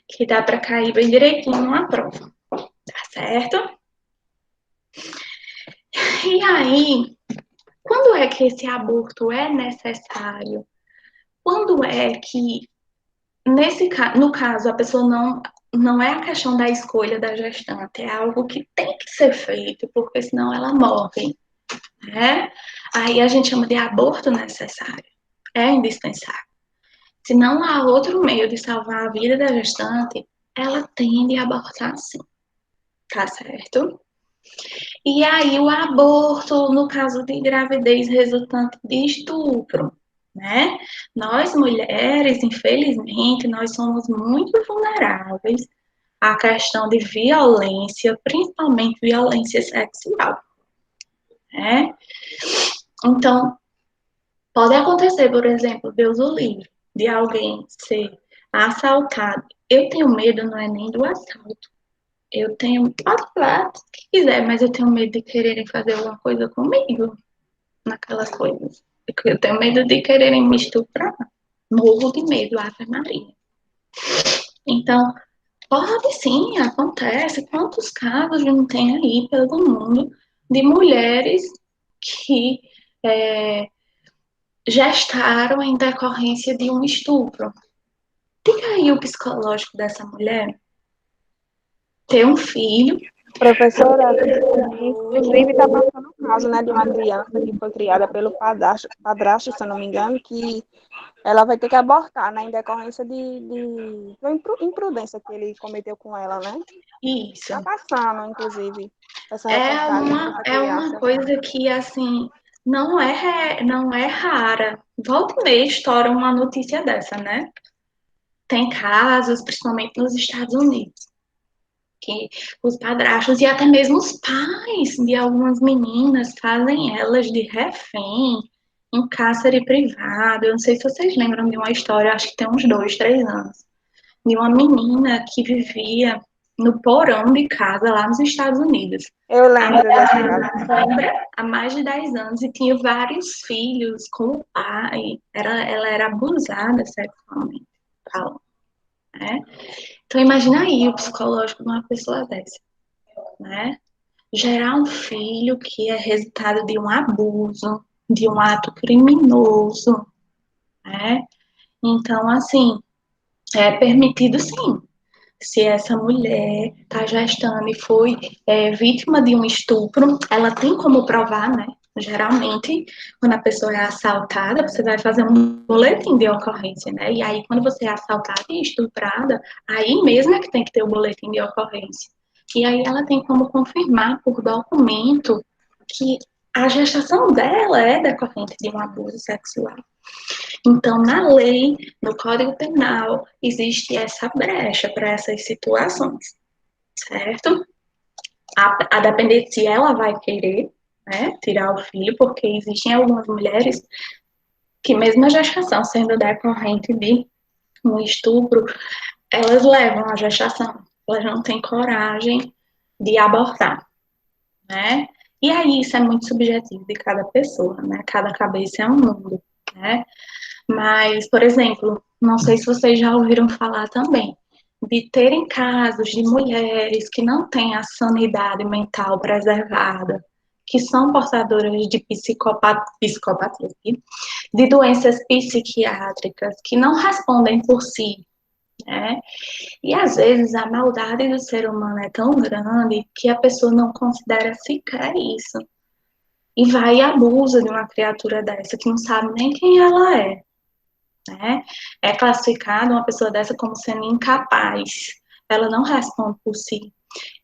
que dá para cair bem direitinho numa prova, tá certo? E aí, quando é que esse aborto é necessário? Quando é que, no caso, a pessoa não é a questão da escolha da gestante, é algo que tem que ser feito, porque senão ela morre, né? Aí a gente chama de aborto necessário, é indispensável. Se não há outro meio de salvar a vida da gestante, ela tende a abortar sim, tá certo? E aí o aborto, no caso de gravidez resultante de estupro, né? Nós mulheres, infelizmente, nós somos muito vulneráveis à questão de violência, principalmente violência sexual, né? Então, pode acontecer, por exemplo, Deus o livre, de alguém ser assaltado. Eu tenho medo, não é nem do assalto. Eu tenho, pode falar o que quiser, mas eu tenho medo de quererem fazer alguma coisa comigo, naquelas coisas. Eu tenho medo de quererem me estuprar. Morro de medo, Ave Maria. Então, pode sim, acontece. Quantos casos não tem aí pelo mundo de mulheres que gestaram em decorrência de um estupro? Diga aí o psicológico dessa mulher. Ter um filho. Professora, inclusive está passando o caso, né, de uma criança que foi criada pelo padrasto, se eu não me engano, que ela vai ter que abortar, né, em decorrência de imprudência que ele cometeu com ela, né? Isso. Está passando, inclusive, essa É reportagem uma, dessa é criança. uma coisa que, assim, não é rara. Volta e meia estoura uma notícia dessa, né? Tem casos, principalmente nos Estados Unidos, que os padrastos e até mesmo os pais de algumas meninas fazem elas de refém em cárcere privado. Eu não sei se vocês lembram de uma história, acho que tem uns 2, 3 anos, de uma menina que vivia no porão de casa lá nos Estados Unidos. Eu lembro desse caso. Há mais de 10 anos e tinha vários filhos com o pai. Ela era abusada sexualmente, falando, né? Então imagina aí o psicológico de uma pessoa dessa, né? gerar um filho que é resultado de um abuso, de um ato criminoso, né? Então, assim, é permitido sim. Se essa mulher está gestando e foi vítima de um estupro, ela tem como provar, né? Geralmente, quando a pessoa é assaltada, você vai fazer um boletim de ocorrência, né? E aí, quando você é assaltada e estuprada, aí mesmo é que tem que ter o boletim de ocorrência. E aí ela tem como confirmar por documento que a gestação dela é decorrente de um abuso sexual. Então, na lei, no Código Penal, existe essa brecha para essas situações, certo? A depender se ela vai querer, né, tirar o filho, porque existem algumas mulheres que, mesmo a gestação sendo decorrente de um estupro, elas levam a gestação, elas não têm coragem de abortar, né? E aí isso é muito subjetivo de cada pessoa, né? Cada cabeça é um mundo, né? Mas, por exemplo, não sei se vocês já ouviram falar também, de terem casos de mulheres que não têm a sanidade mental preservada, que são portadoras de psicopatia, de doenças psiquiátricas, que não respondem por si, né? E às vezes a maldade do ser humano é tão grande que a pessoa não considera sequer isso. E vai e abusa de uma criatura dessa que não sabe nem quem ela é, né? É classificada uma pessoa dessa como sendo incapaz. Ela não responde por si.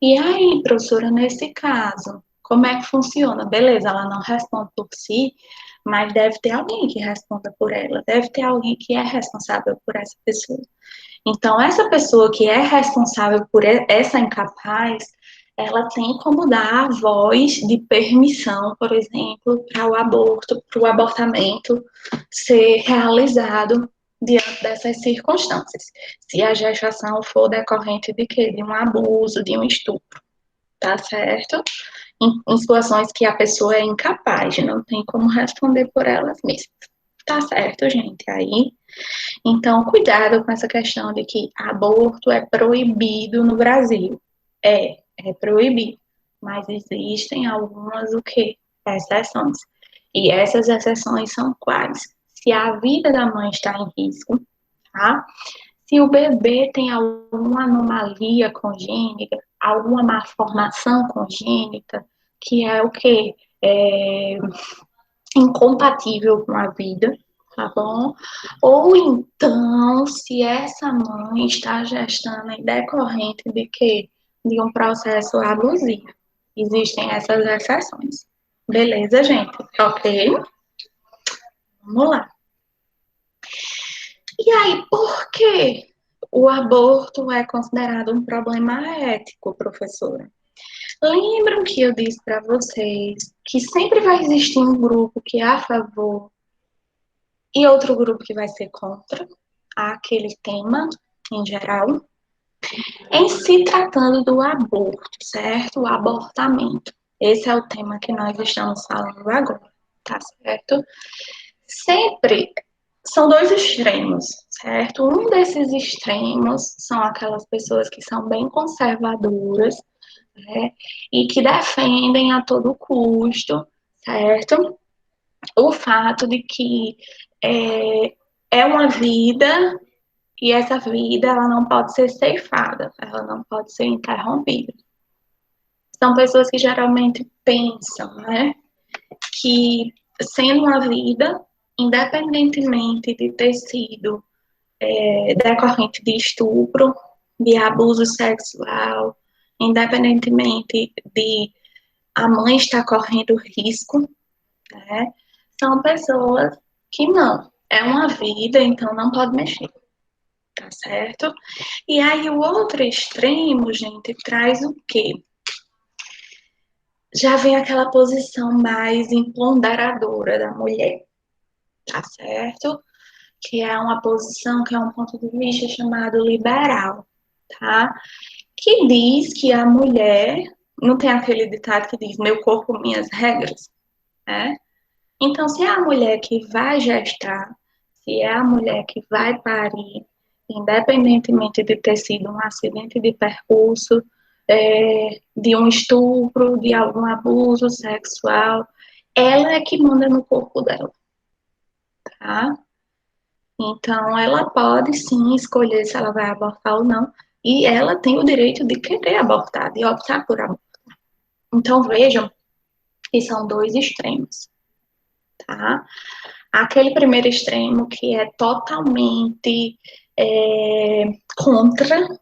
E aí, professora, nesse caso, como é que funciona? Beleza, ela não responde por si, mas deve ter alguém que responda por ela. Deve ter alguém que é responsável por essa pessoa. Então, essa pessoa que é responsável por essa incapaz, ela tem como dar a voz de permissão, por exemplo, para o aborto, para o abortamento ser realizado diante dessas circunstâncias. Se a gestação for decorrente de quê? De um abuso, de um estupro, tá certo? Em situações que a pessoa é incapaz, não tem como responder por elas mesmas. Tá certo, gente? Aí então, cuidado com essa questão de que aborto é proibido no Brasil. É proibido. Mas existem algumas, o quê? Exceções. E essas exceções são quais? Se a vida da mãe está em risco, tá? Se o bebê tem alguma anomalia congênita, alguma malformação congênita, que é o quê? Incompatível com a vida, tá bom? Ou então, se essa mãe está gestando em decorrente de quê? De um processo abusivo. Existem essas exceções. Beleza, gente? Ok? Vamos lá. E aí, por que o aborto é considerado um problema ético, professora? Lembram que eu disse para vocês que sempre vai existir um grupo que é a favor e outro grupo que vai ser contra aquele tema em geral, em se tratando do aborto, certo? O abortamento. Esse é o tema que nós estamos falando agora, tá certo? Sempre são dois extremos, certo? Um desses extremos são aquelas pessoas que são bem conservadoras, né? E que defendem a todo custo, certo? O fato de que é uma vida e essa vida ela não pode ser ceifada, ela não pode ser interrompida. São pessoas que geralmente pensam, né, que sendo uma vida, independentemente de ter sido decorrente de estupro, de abuso sexual, independentemente de a mãe estar correndo risco, né, são pessoas que não. É uma vida, então não pode mexer. Tá certo? E aí o outro extremo, gente, traz o quê? Já vem aquela posição mais empoderadora da mulher, tá certo? Que é uma posição, que é um ponto de vista chamado liberal, tá? Que diz que a mulher, não tem aquele ditado que diz, meu corpo, minhas regras, né? Então, se é a mulher que vai gestar, se é a mulher que vai parir, independentemente de ter sido um acidente de percurso, de um estupro, de algum abuso sexual, ela é que manda no corpo dela, tá? Então, ela pode sim escolher se ela vai abortar ou não, e ela tem o direito de querer abortar, de optar por abortar. Então, vejam que são dois extremos, tá? Aquele primeiro extremo que é totalmente contra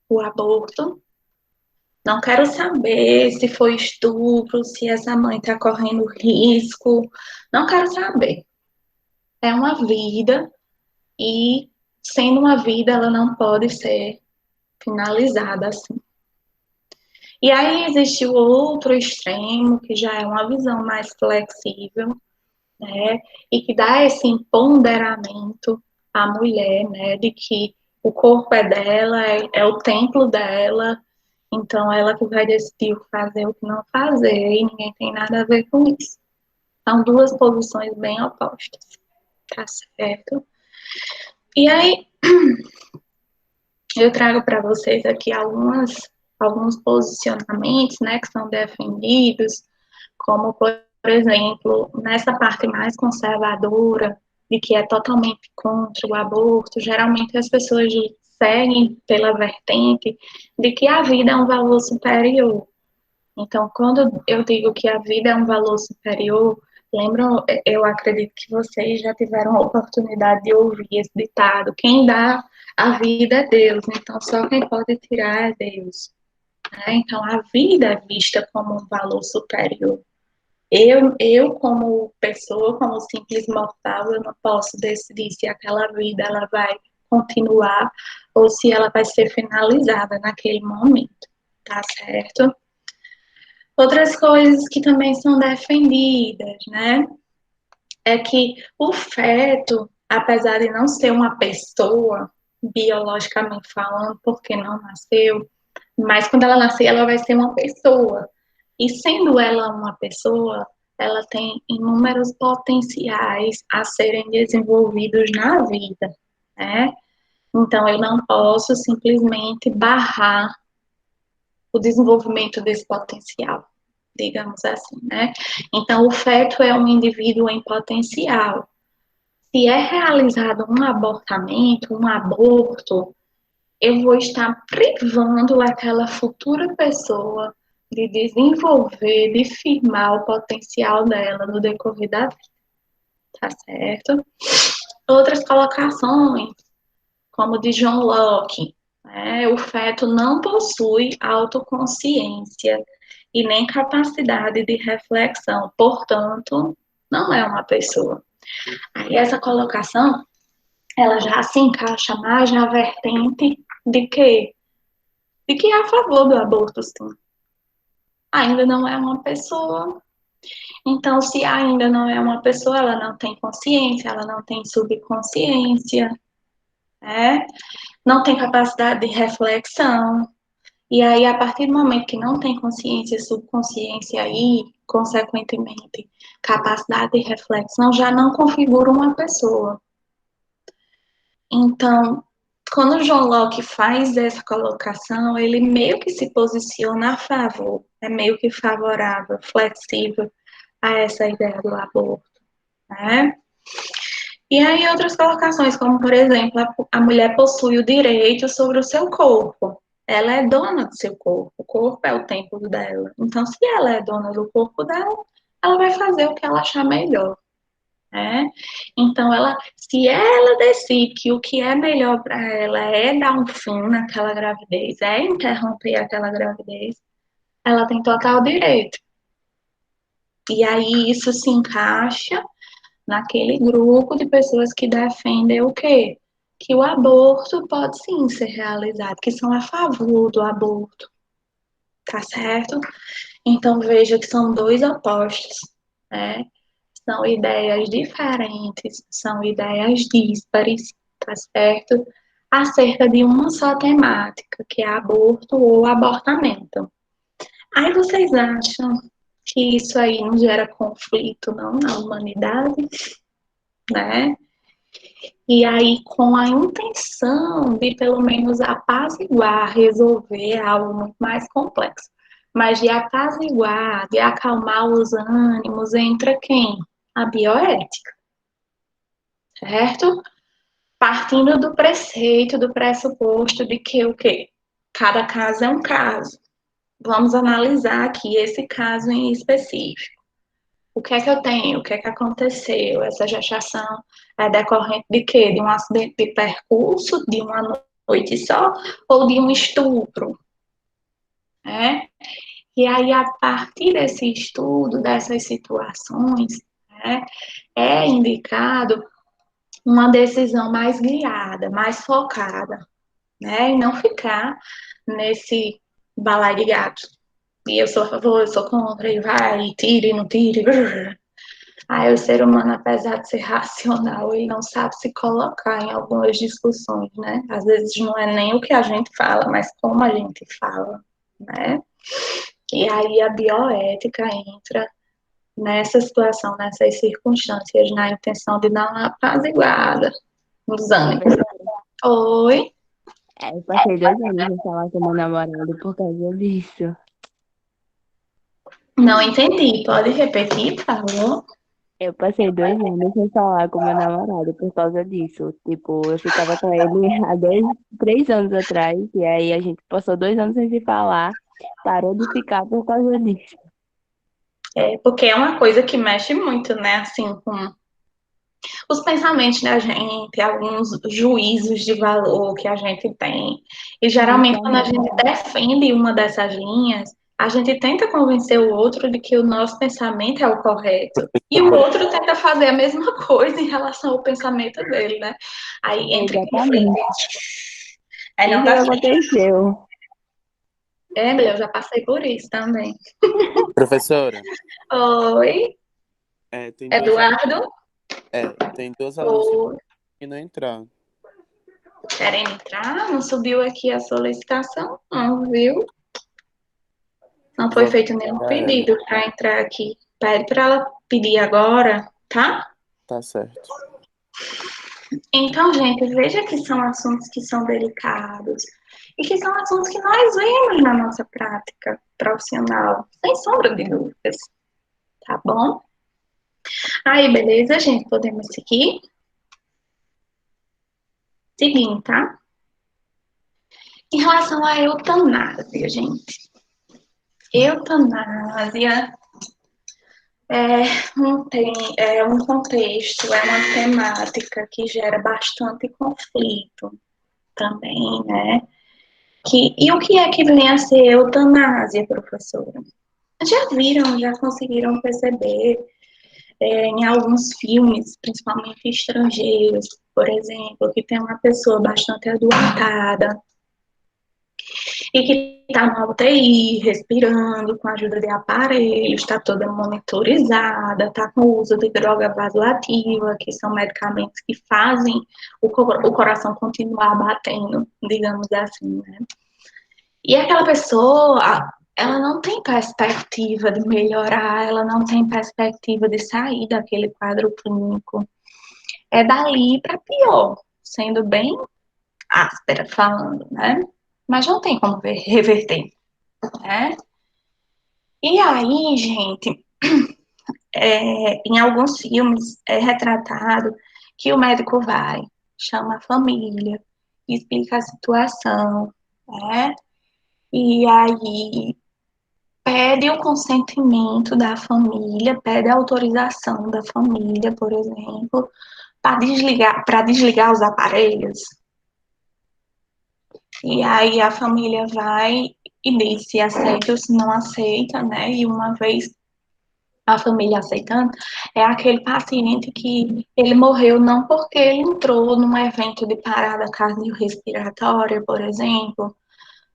o aborto. Não quero saber se foi estupro, se essa mãe está correndo risco. Não quero saber. É uma vida e, sendo uma vida, ela não pode ser finalizada assim. E aí existe o outro extremo, que já é uma visão mais flexível, né? E que dá esse empoderamento à mulher, né? De que o corpo é dela, é o templo dela, então ela que vai decidir o que fazer, o que não fazer, e ninguém tem nada a ver com isso. São duas posições bem opostas, tá certo? E aí, eu trago para vocês aqui alguns posicionamentos, né, que são defendidos, como, por exemplo, nessa parte mais conservadora, de que é totalmente contra o aborto, geralmente as pessoas seguem pela vertente de que a vida é um valor superior. Então, quando eu digo que a vida é um valor superior, lembram, eu acredito que vocês já tiveram a oportunidade de ouvir esse ditado: quem dá a vida é Deus, então só quem pode tirar é Deus. Né? Então, a vida é vista como um valor superior. Eu, como pessoa, como simples mortal, eu não posso decidir se aquela vida ela vai continuar ou se ela vai ser finalizada naquele momento, tá certo? Outras coisas que também são defendidas, né? É que o feto, apesar de não ser uma pessoa, biologicamente falando, porque não nasceu, mas quando ela nascer, ela vai ser uma pessoa. E sendo ela uma pessoa, ela tem inúmeros potenciais a serem desenvolvidos na vida, né? Então, eu não posso simplesmente barrar o desenvolvimento desse potencial, digamos assim, né? Então, o feto é um indivíduo em potencial. Se é realizado um abortamento, um aborto, eu vou estar privando aquela futura pessoa de desenvolver, de firmar o potencial dela no decorrer da vida, tá certo? Outras colocações, como de John Locke, né? O feto não possui autoconsciência e nem capacidade de reflexão, portanto, não é uma pessoa. Aí essa colocação, ela já se encaixa mais na vertente de quê? De que é a favor do aborto, sim. Ainda não é uma pessoa. Então, se ainda não é uma pessoa, ela não tem consciência, ela não tem subconsciência, né? Não tem capacidade de reflexão. E aí, a partir do momento que não tem consciência, subconsciência e, consequentemente, capacidade de reflexão, já não configura uma pessoa. Então, quando o John Locke faz essa colocação, ele meio que se posiciona a favor, é meio que favorável, flexível a essa ideia do aborto, né? E aí outras colocações, como por exemplo, a mulher possui o direito sobre o seu corpo. Ela é dona do seu corpo, o corpo é o templo dela. Então, se ela é dona do corpo dela, ela vai fazer o que ela achar melhor, né? Então, se ela decide que o que é melhor para ela é dar um fim naquela gravidez, é interromper aquela gravidez, ela tem total direito. E aí isso se encaixa naquele grupo de pessoas que defendem o quê? Que o aborto pode sim ser realizado, que são a favor do aborto, tá certo? Então veja que são dois opostos, né? São ideias diferentes, são ideias díspares, tá certo? Acerca de uma só temática, que é aborto ou abortamento. Aí vocês acham que isso aí não gera conflito, não, na humanidade, né? E aí, com a intenção de pelo menos apaziguar, resolver algo muito mais complexo, mas de apaziguar, de acalmar os ânimos, entra quem? A bioética, certo? Partindo do preceito, do pressuposto de que o quê? Cada caso é um caso. Vamos analisar aqui esse caso em específico. O que é que eu tenho? O que é que aconteceu? Essa gestação é decorrente de quê? De um acidente de percurso, de uma noite só, ou de um estupro? Né? E aí, a partir desse estudo, dessas situações, né, é indicado uma decisão mais guiada, mais focada, né? E não ficar nesse balaio de gato. E eu sou a favor, eu sou contra, e vai, e tire, não tire. Aí o ser humano, apesar de ser racional, ele não sabe se colocar em algumas discussões, né? Às vezes não é nem o que a gente fala, mas como a gente fala, né? E aí a bioética entra nessa situação, nessas circunstâncias, na intenção de dar uma apaziguada nos ânimos. Oi? Eu passei 2 anos sem falar com meu namorado por causa disso. Não entendi. Pode repetir, por favor? Eu passei 2 anos sem falar com meu namorado por causa disso. Tipo, eu ficava com ele há 3 anos atrás, e aí a gente passou 2 anos sem se falar, parou de ficar por causa disso. É, porque é uma coisa que mexe muito, né? Assim, com os pensamentos da gente, alguns juízos de valor que a gente tem. E geralmente, quando a gente defende uma dessas linhas, a gente tenta convencer o outro de que o nosso pensamento é o correto. E o outro tenta fazer a mesma coisa em relação ao pensamento dele, né? Aí entra em conflito. Exatamente. Aí não Isso que dá certo. aconteceu. É, eu já passei por isso também. Professora, Oi, tem Eduardo. tem duas alunos Oi. que não entraram. Querem entrar? Não subiu aqui a solicitação, não, viu? Não foi Vou feito nenhum pegar ela. pedido para entrar aqui. Pede para ela pedir agora, tá? Tá certo. Então, gente, veja que são assuntos que são delicados e que são assuntos que nós vemos na nossa prática profissional, sem sombra de dúvidas, tá bom? Aí, beleza, gente? Podemos seguir? Seguindo, tá? Em relação à eutanásia, gente. Eutanásia é um contexto, é uma temática que gera bastante conflito também, né? E o que é que vem a ser eutanásia, professora? Já viram, já conseguiram perceber em alguns filmes, principalmente estrangeiros, por exemplo, que tem uma pessoa bastante adoentada e que está na UTI, respirando com a ajuda de aparelhos, está toda monitorizada, está com o uso de droga vasoativa, que são medicamentos que fazem o coração continuar batendo, digamos assim, né? E aquela pessoa, ela não tem perspectiva de melhorar, ela não tem perspectiva de sair daquele quadro clínico. É dali para pior, sendo bem áspera falando, né? Mas não tem como reverter, né? E aí, gente, em alguns filmes é retratado que o médico vai, chama a família, explica a situação, né? E aí pede o consentimento da família, pede a autorização da família, por exemplo, para desligar os aparelhos. E aí a família vai e diz se aceita ou se não aceita, né? E uma vez a família aceitando, é aquele paciente que ele morreu não porque ele entrou num evento de parada cardiorrespiratória, por exemplo,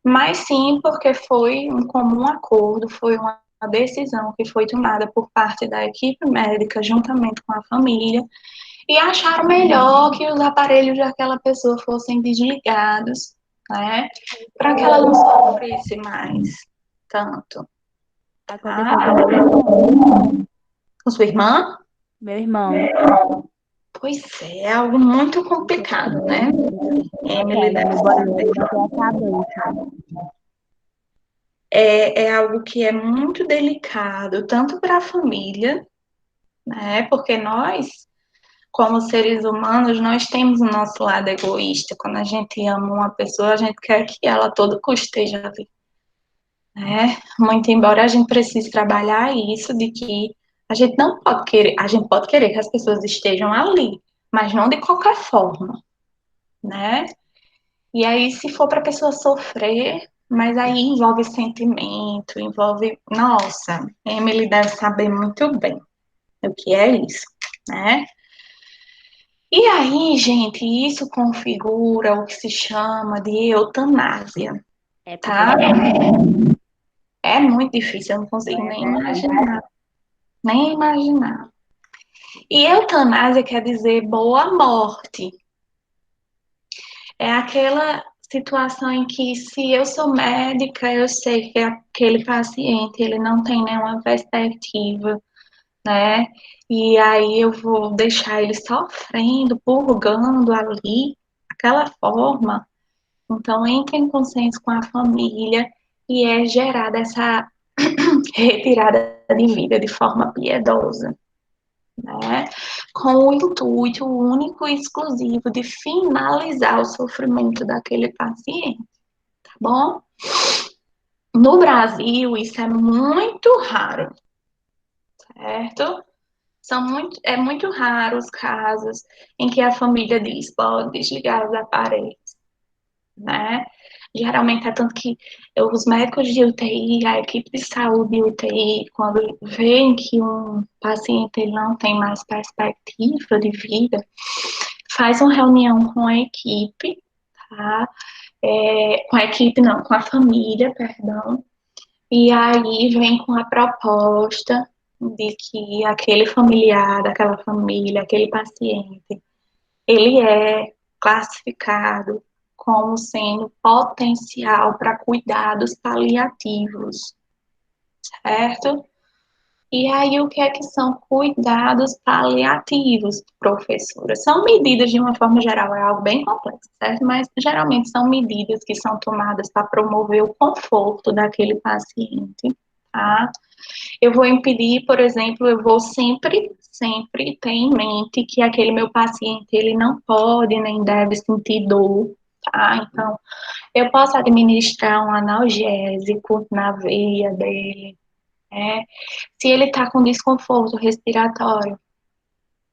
mas sim porque foi um comum acordo, foi uma decisão que foi tomada por parte da equipe médica, juntamente com a família, e acharam melhor que os aparelhos daquela pessoa fossem desligados, né, para que ela não sofresse mais tanto. Aconteceu com meu irmão. Com sua irmã? Meu irmão. Pois é algo muito complicado, né? Emily Sentada deve no saber. banheiro, bater a cabeça. É algo que é muito delicado, tanto para a família, né? Porque nós, como seres humanos, nós temos o nosso lado egoísta. Quando a gente ama uma pessoa, a gente quer que ela a todo custo esteja ali, né? Muito embora a gente precise trabalhar isso de que a gente não pode querer, a gente pode querer que as pessoas estejam ali, mas não de qualquer forma, né? E aí, se for para a pessoa sofrer, mas aí envolve sentimento, envolve. Nossa, Emily deve saber muito bem o que é isso, né? E aí, gente, isso configura o que se chama de eutanásia, É porque tá? É muito difícil, eu não consigo nem imaginar, nem imaginar. E eutanásia quer dizer boa morte. É aquela situação em que, se eu sou médica, eu sei que aquele paciente ele não tem nenhuma perspectiva, né? E aí eu vou deixar ele sofrendo, purgando ali, aquela forma. Então, entra em consenso com a família e é gerada essa retirada de vida de forma piedosa, né? Com o intuito único e exclusivo de finalizar o sofrimento daquele paciente, tá bom? No Brasil, isso é muito raro, certo? É muito raro os casos em que a família diz, pode desligar os aparelhos, né? Geralmente é tanto que os médicos de UTI, a equipe de saúde de UTI, quando veem que um paciente ele não tem mais perspectiva de vida, faz uma reunião com a equipe, tá? Com a equipe não, com a família, perdão, e aí vem com a proposta de que aquele familiar daquela família, aquele paciente, ele é classificado como sendo potencial para cuidados paliativos, certo? E aí, o que é que são cuidados paliativos, professora? São medidas, de uma forma geral, é algo bem complexo, certo? Mas, geralmente, são medidas que são tomadas para promover o conforto daquele paciente, tá? Eu vou impedir, por exemplo, eu vou sempre ter em mente que aquele meu paciente, ele não pode nem deve sentir dor, tá? Então, eu posso administrar um analgésico na veia dele, né? Se ele está com desconforto respiratório,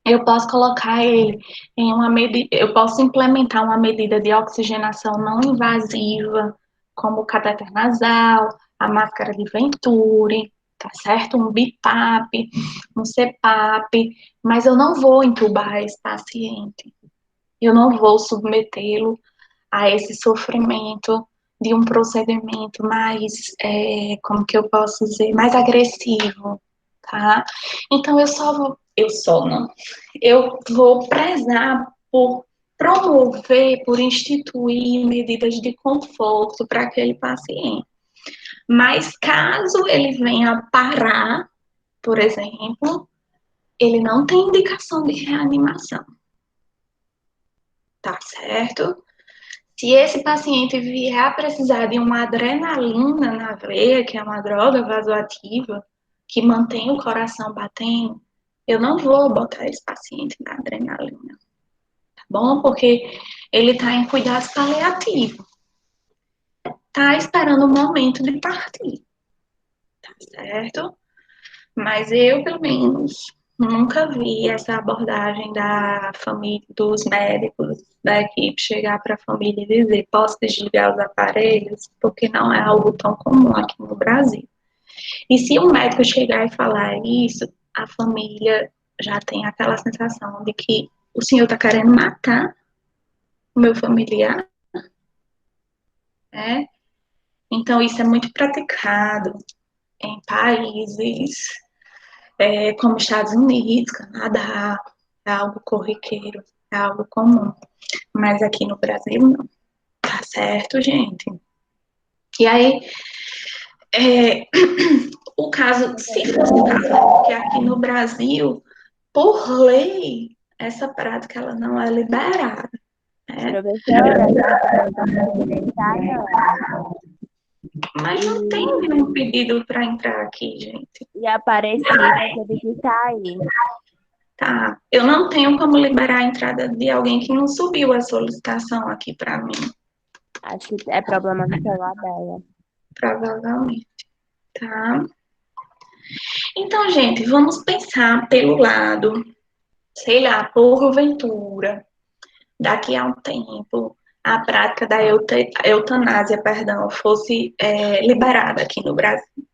eu posso colocar ele em uma medida, eu posso implementar uma medida de oxigenação não invasiva, como o catéter nasal, a máscara de Venturi, tá certo? Um BiPAP, um CPAP, mas eu não vou entubar esse paciente. Eu não vou submetê-lo a esse sofrimento de um procedimento mais, como que eu posso dizer, mais agressivo, tá? Então, eu vou prezar por promover, por instituir medidas de conforto para aquele paciente. Mas caso ele venha parar, por exemplo, ele não tem indicação de reanimação, tá certo? Se esse paciente vier a precisar de uma adrenalina na veia, que é uma droga vasoativa, que mantém o coração batendo, eu não vou botar esse paciente na adrenalina, tá bom? Porque ele está em cuidados paliativos, tá esperando o momento de partir, tá certo? Mas eu, pelo menos, nunca vi essa abordagem da família, dos médicos, da equipe, chegar para a família e dizer, posso desligar os aparelhos? Porque não é algo tão comum aqui no Brasil. E se um médico chegar e falar isso, a família já tem aquela sensação de que o senhor está querendo matar o meu familiar, né? Então, isso é muito praticado em países como Estados Unidos, Canadá, é algo corriqueiro, é algo comum. Mas aqui no Brasil não. Tá certo, gente? E aí, o caso, se fosse o caso, porque aqui no Brasil, por lei, essa prática ela não é liberada, né? Professora, já também pensar, não. Mas não tem nenhum pedido para entrar aqui, gente. E a Aparecida teve que sair. Tá? Eu não tenho como liberar a entrada de alguém que não subiu a solicitação aqui para mim, Acho que é problema do celular dela. provavelmente, tá? Então, gente, vamos pensar pelo lado, sei lá, porventura, daqui a um tempo, a prática da eutanásia, perdão, fosse liberada aqui no Brasil.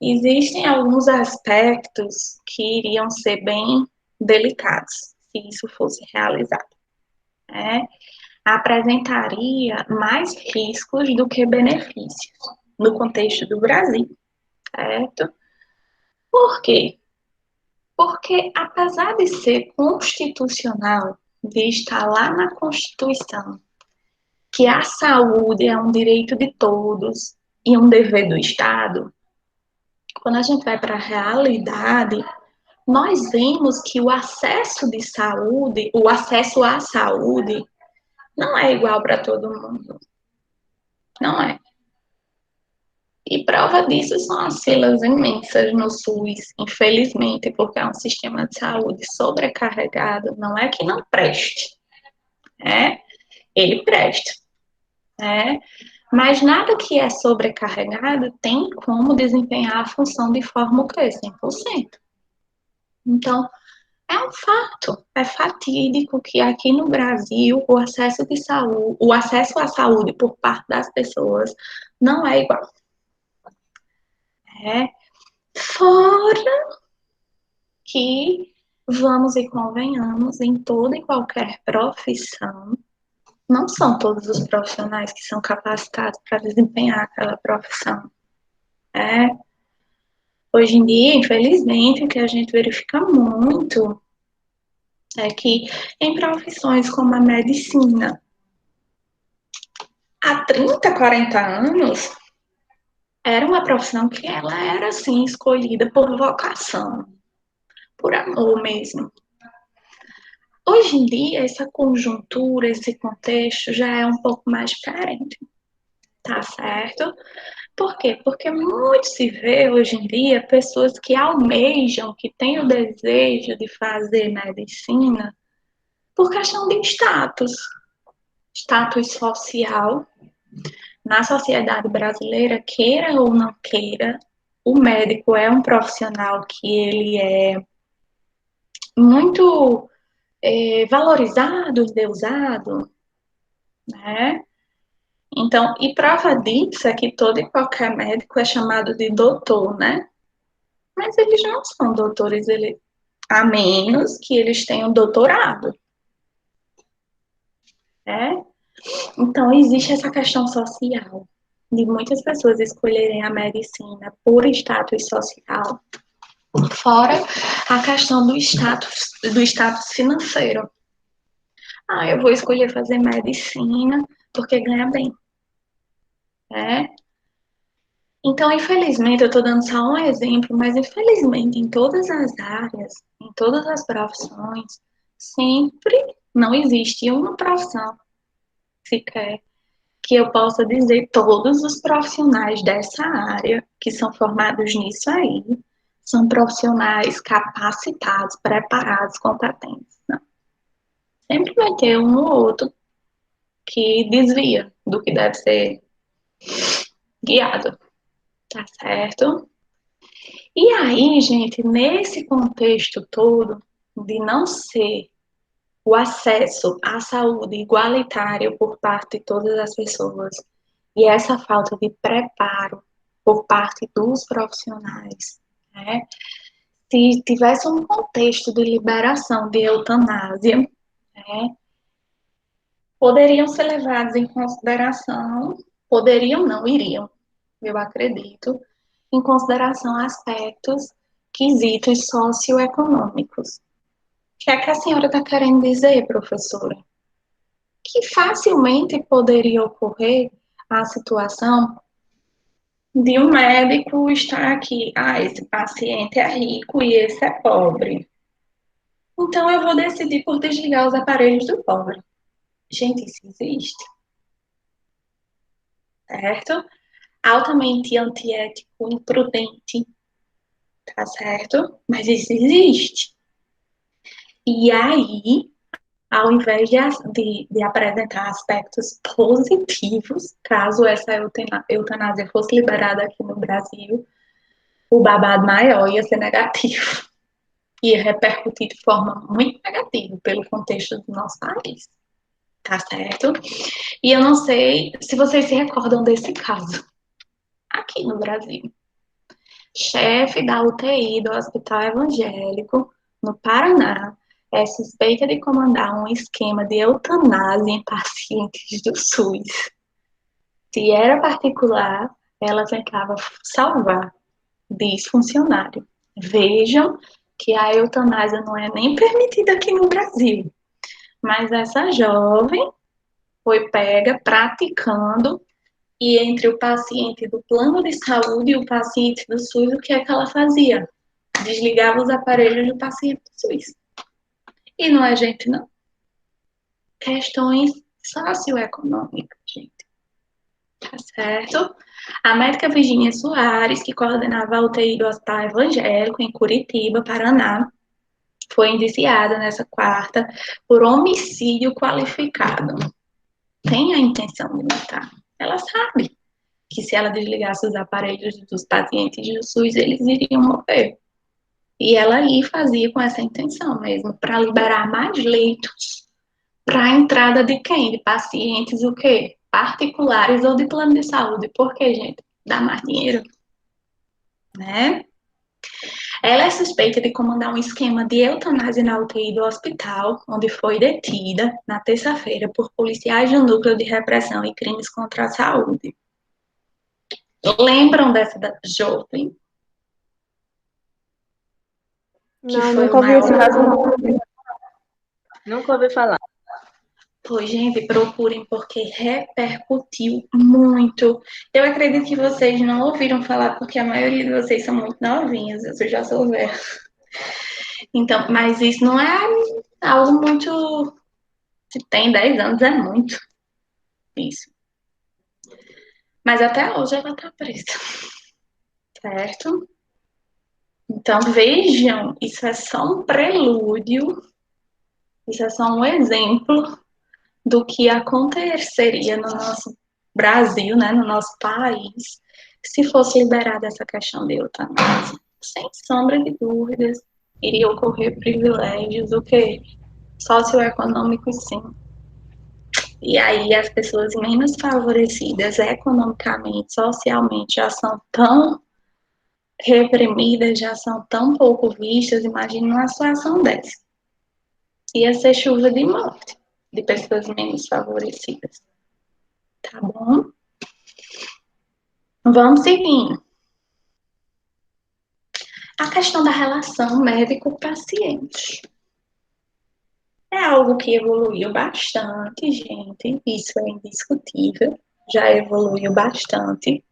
Existem alguns aspectos que iriam ser bem delicados se isso fosse realizado, né? Apresentaria mais riscos do que benefícios no contexto do Brasil, certo? Por quê? Porque, apesar de ser constitucional, de estar lá na Constituição, que a saúde é um direito de todos e um dever do Estado, quando a gente vai para a realidade, nós vemos que o acesso de saúde, o acesso à saúde, não é igual para todo mundo. Não é. E prova disso são as filas imensas no SUS, infelizmente, porque é um sistema de saúde sobrecarregado. Não é que não preste, né? Ele presta, né? Mas nada que é sobrecarregado tem como desempenhar a função de forma o quê? 100%. Então, é um fato, é fatídico que aqui no Brasil o acesso de saúde, o acesso à saúde por parte das pessoas não é igual. É. Fora que vamos e convenhamos em toda e qualquer profissão, não são todos os profissionais que são capacitados para desempenhar aquela profissão. É. Hoje em dia, infelizmente, o que a gente verifica muito é que em profissões como a medicina, há 30, 40 anos, era uma profissão que ela era, assim, escolhida por vocação, por amor mesmo. Hoje em dia, essa conjuntura, esse contexto já é um pouco mais diferente, tá certo? Por quê? Porque muito se vê hoje em dia pessoas que almejam, que têm o desejo de fazer medicina por questão de status social. Na sociedade brasileira, queira ou não queira, o médico é um profissional que ele é muito valorizado, endeusado, né? Então, e prova disso é que todo e qualquer médico é chamado de doutor, né? Mas eles não são doutores, a menos que eles tenham doutorado, né? Então, existe essa questão social de muitas pessoas escolherem a medicina por status social, fora a questão do status financeiro. Ah, eu vou escolher fazer medicina porque ganha bem, né? Então, infelizmente, eu estou dando só um exemplo, mas infelizmente em todas as áreas, em todas as profissões, sempre não existe uma profissão sequer que eu possa dizer todos os profissionais dessa área que são formados nisso aí são profissionais capacitados, preparados, competentes. Não. Sempre vai ter um ou outro que desvia do que deve ser guiado, tá certo? E aí, gente, nesse contexto todo de não ser o acesso à saúde igualitário por parte de todas as pessoas e essa falta de preparo por parte dos profissionais, né? Se tivesse um contexto de liberação de eutanásia, né, poderiam ser levados em consideração, poderiam não, iriam, eu acredito, em consideração aspectos, quesitos socioeconômicos. O que é que a senhora está querendo dizer, professora? Que facilmente poderia ocorrer a situação de um médico estar aqui, esse paciente é rico e esse é pobre. Então eu vou decidir por desligar os aparelhos do pobre. Gente, isso existe, certo? Altamente antiético, imprudente, tá certo? Mas isso existe. E aí, ao invés de apresentar aspectos positivos, caso essa eutanásia fosse liberada aqui no Brasil, o babado maior ia ser negativo. Ia repercutir de forma muito negativa pelo contexto do nosso país. Tá certo? E eu não sei se vocês se recordam desse caso aqui no Brasil. Chefe da UTI do Hospital Evangélico, no Paraná, é suspeita de comandar um esquema de eutanásia em pacientes do SUS. Se era particular, ela tentava salvar, diz funcionário. Vejam que a eutanásia não é nem permitida aqui no Brasil. Mas essa jovem foi pega praticando, e entre o paciente do plano de saúde e o paciente do SUS, o que é que ela fazia? Desligava os aparelhos do paciente do SUS. E não é gente, não. Questões socioeconômicas, gente. Tá certo? A médica Virginia Soares, que coordenava a UTI do Hospital Evangélico em Curitiba, Paraná, foi indiciada nessa quarta por homicídio qualificado. Tem a intenção de matar. Ela sabe que se ela desligasse os aparelhos dos pacientes do SUS, eles iriam morrer. E ela aí fazia com essa intenção mesmo, para liberar mais leitos para a entrada de quem? De pacientes o quê? Particulares ou de plano de saúde. Por quê, gente? Dá mais dinheiro, né? Ela é suspeita de comandar um esquema de eutanásia na UTI do hospital, onde foi detida na terça-feira por policiais do Núcleo de Repressão e Crimes contra a Saúde. Lembram dessa jovem? Que Não, foi nunca o ouvi esse maior... caso, não. Nunca ouvi falar. Pois, gente, procurem, porque repercutiu muito. Eu acredito que vocês não ouviram falar, porque a maioria de vocês são muito novinhas, eu já sou velha. Então, mas isso não é algo muito... Se tem 10 anos, é muito. Isso. Mas até hoje ela tá presa. Certo? Então, vejam, isso é só um prelúdio, isso é só um exemplo do que aconteceria no nosso Brasil, né, no nosso país, se fosse liberada essa questão de eutanásia. Sem sombra de dúvidas, iria ocorrer privilégios, o quê? Socioeconômicos, sim. E aí as pessoas menos favorecidas economicamente, socialmente, já são tão reprimidas, já são tão pouco vistas. Imagine uma situação dessa. Ia ser chuva de morte de pessoas menos favorecidas. Tá bom? Vamos seguindo. A questão da relação médico-paciente. É algo que evoluiu bastante, gente. Isso é indiscutível. Já evoluiu bastante,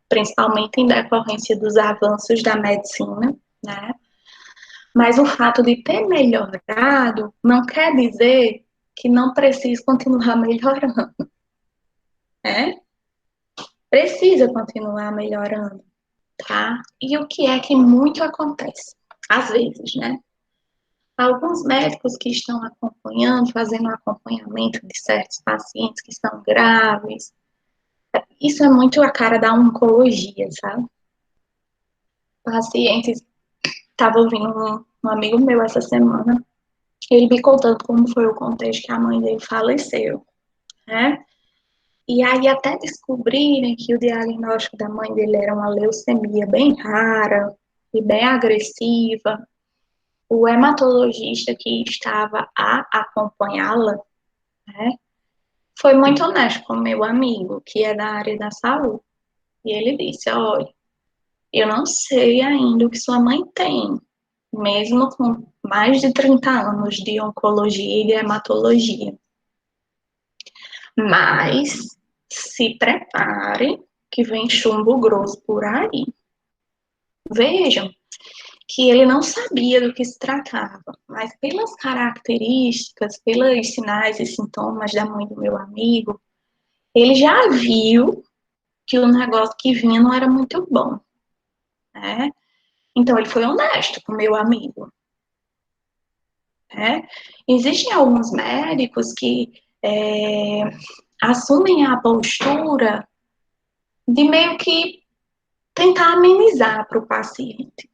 principalmente em decorrência dos avanços da medicina, né? Mas o fato de ter melhorado não quer dizer que não precisa continuar melhorando, né? Precisa continuar melhorando, tá? E o que é que muito acontece? Às vezes, né? Alguns médicos que estão acompanhando, fazendo acompanhamento de certos pacientes que estão graves, isso é muito a cara da oncologia, sabe? Pacientes, estava ouvindo um amigo meu essa semana, ele me contando como foi o contexto que a mãe dele faleceu, né? E aí até descobrirem que o diagnóstico da mãe dele era uma leucemia bem rara e bem agressiva, o hematologista que estava a acompanhá-la, né, foi muito honesto com o meu amigo, que é da área da saúde. E ele disse, olha, eu não sei ainda o que sua mãe tem, mesmo com mais de 30 anos de oncologia e de hematologia. Mas se prepare que vem chumbo grosso por aí. Vejam que ele não sabia do que se tratava, mas pelas características, pelos sinais e sintomas da mãe do meu amigo, ele já viu que o negócio que vinha não era muito bom, né? Então ele foi honesto com o meu amigo, né? Existem alguns médicos que assumem a postura de meio que tentar amenizar para o paciente.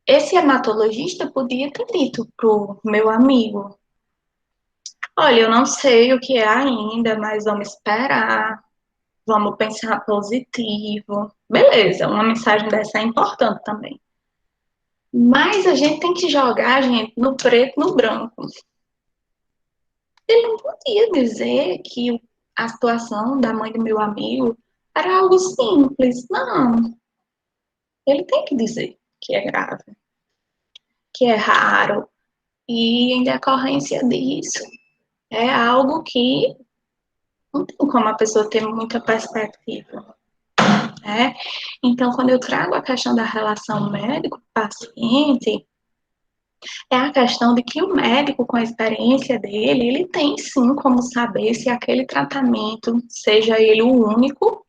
Esse hematologista podia ter dito para o meu amigo: olha, eu não sei o que é ainda, mas vamos esperar, vamos pensar positivo. Beleza, uma mensagem dessa é importante também. Mas a gente tem que jogar, gente, no preto, no branco. Ele não podia dizer que a situação da mãe do meu amigo era algo simples. Não. Ele tem que dizer que é grave, que é raro. E em decorrência disso, é algo que não tem como a pessoa ter muita perspectiva, né? Então, quando eu trago a questão da relação médico-paciente, é a questão de que o médico, com a experiência dele, ele tem sim como saber se aquele tratamento, seja ele o único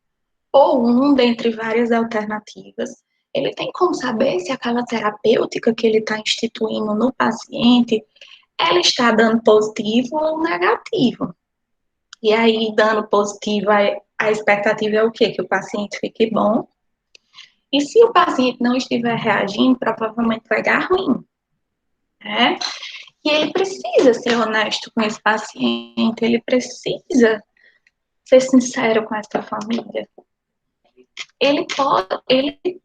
ou um dentre várias alternativas, ele tem como saber se aquela terapêutica que ele está instituindo no paciente, ela está dando positivo ou negativo. E aí, dando positivo, a expectativa é o quê? Que o paciente fique bom. E se o paciente não estiver reagindo, provavelmente vai dar ruim, né? E ele precisa ser honesto com esse paciente, ele precisa ser sincero com essa família. Ele pode, ele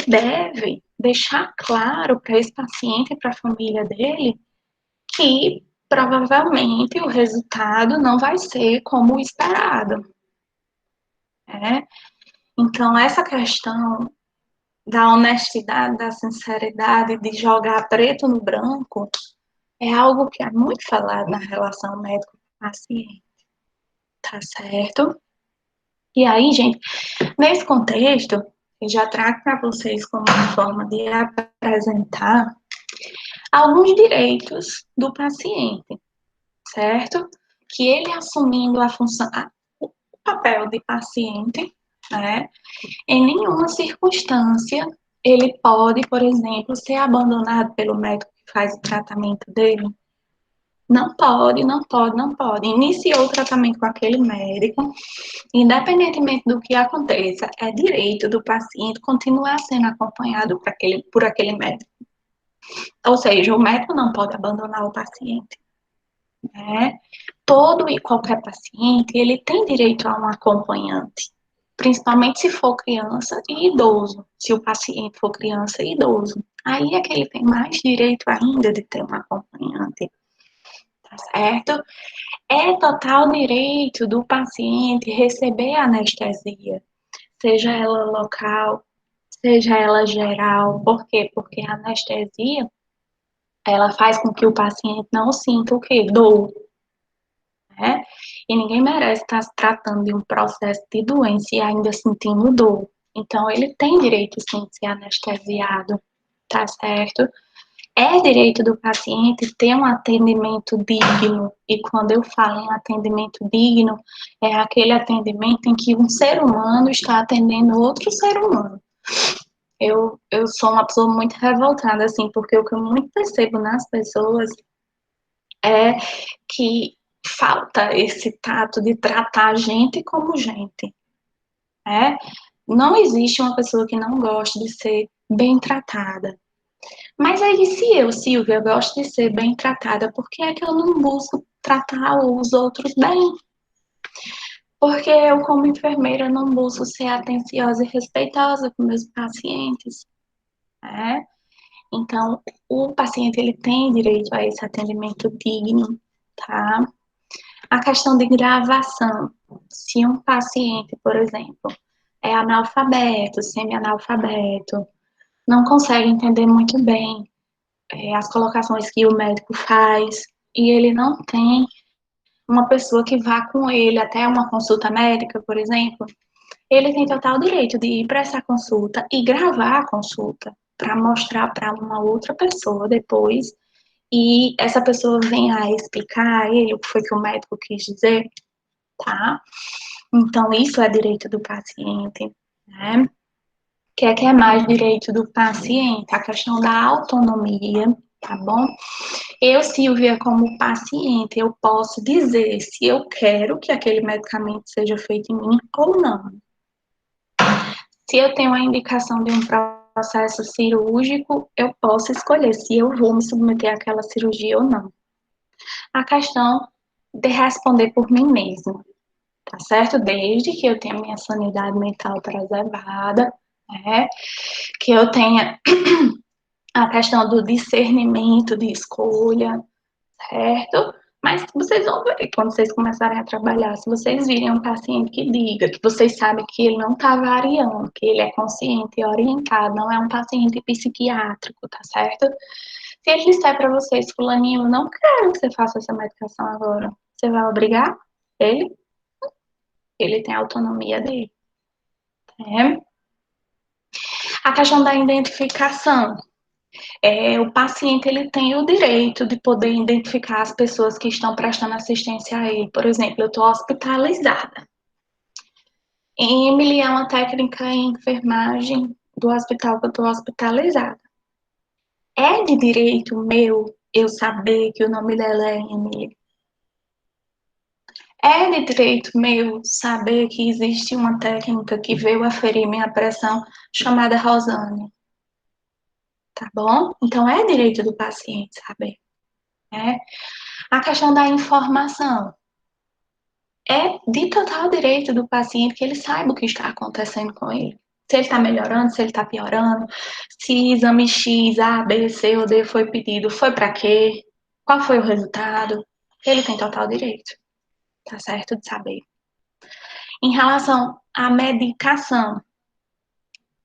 deve deixar claro para esse paciente e para a família dele que provavelmente o resultado não vai ser como o esperado, né? Então, essa questão da honestidade, da sinceridade, de jogar preto no branco, é algo que é muito falado na relação médico-paciente, tá certo? E aí, gente, nesse contexto, eu já trago para vocês como uma forma de apresentar alguns direitos do paciente, certo? Que ele assumindo a função, o papel de paciente, né? Em nenhuma circunstância ele pode, por exemplo, ser abandonado pelo médico que faz o tratamento dele. Não pode, não pode, não pode. Iniciou o tratamento com aquele médico, independentemente do que aconteça, é direito do paciente continuar sendo acompanhado por aquele médico. Ou seja, o médico não pode abandonar o paciente, né? Todo e qualquer paciente, ele tem direito a um acompanhante, principalmente se for criança e idoso. Se o paciente for criança e idoso, aí é que ele tem mais direito ainda de ter um acompanhante, tá certo? É total direito do paciente receber anestesia, seja ela local, seja ela geral. Por quê? Porque a anestesia, ela faz com que o paciente não sinta o quê? Dor, né? E ninguém merece estar se tratando de um processo de doença e ainda sentindo dor. Então, ele tem direito, sim, de ser anestesiado, tá certo? É direito do paciente ter um atendimento digno, e quando eu falo em atendimento digno, é aquele atendimento em que um ser humano está atendendo outro ser humano. Eu sou uma pessoa muito revoltada, assim, porque o que eu muito percebo nas pessoas é que falta esse tato de tratar a gente como gente, né? Não existe uma pessoa que não goste de ser bem tratada. Mas aí, se eu, Silvia, gosto de ser bem tratada, por que é que eu não busco tratar os outros bem? Porque eu, como enfermeira, não busco ser atenciosa e respeitosa com meus pacientes, né? Então, o paciente, ele tem direito a esse atendimento digno, tá? A questão de gravação. Se um paciente, por exemplo, é analfabeto, semi-analfabeto, não consegue entender muito bem as colocações que o médico faz, e ele não tem uma pessoa que vá com ele até uma consulta médica, por exemplo, ele tem total direito de ir para essa consulta e gravar a consulta, para mostrar para uma outra pessoa depois, e essa pessoa vem a explicar a ele o que foi que o médico quis dizer, tá? Então, isso é direito do paciente, né? O que é mais direito do paciente? A questão da autonomia, tá bom? Eu, Silvia, como paciente, eu posso dizer se eu quero que aquele medicamento seja feito em mim ou não. Se eu tenho a indicação de um processo cirúrgico, eu posso escolher se eu vou me submeter àquela cirurgia ou não. A questão de responder por mim mesma, tá certo? Desde que eu tenha minha sanidade mental preservada, né? Que eu tenha a questão do discernimento de escolha, certo? Mas vocês vão ver quando vocês começarem a trabalhar, se vocês virem um paciente que diga que vocês sabem que ele não está variando, que ele é consciente e orientado, não é um paciente psiquiátrico, tá certo? Se ele disser para vocês, fulaninho, eu não quero que você faça essa medicação agora, você vai obrigar ele? Ele tem a autonomia dele, né? A questão da identificação. O paciente ele tem o direito de poder identificar as pessoas que estão prestando assistência a ele. Por exemplo, eu estou hospitalizada. Emily é uma técnica em enfermagem do hospital que eu estou hospitalizada. É de direito meu eu saber que o nome dela é Emily? É de direito meu saber que existe uma técnica que veio aferir minha pressão chamada Rosane? Tá bom? Então, é direito do paciente saber, né? A questão da informação. É de total direito do paciente que ele saiba o que está acontecendo com ele. Se ele está melhorando, se ele está piorando, se exame X, A, B, C ou D foi pedido, foi para quê? Qual foi o resultado? Ele tem total direito, tá certo de saber. Em relação à medicação,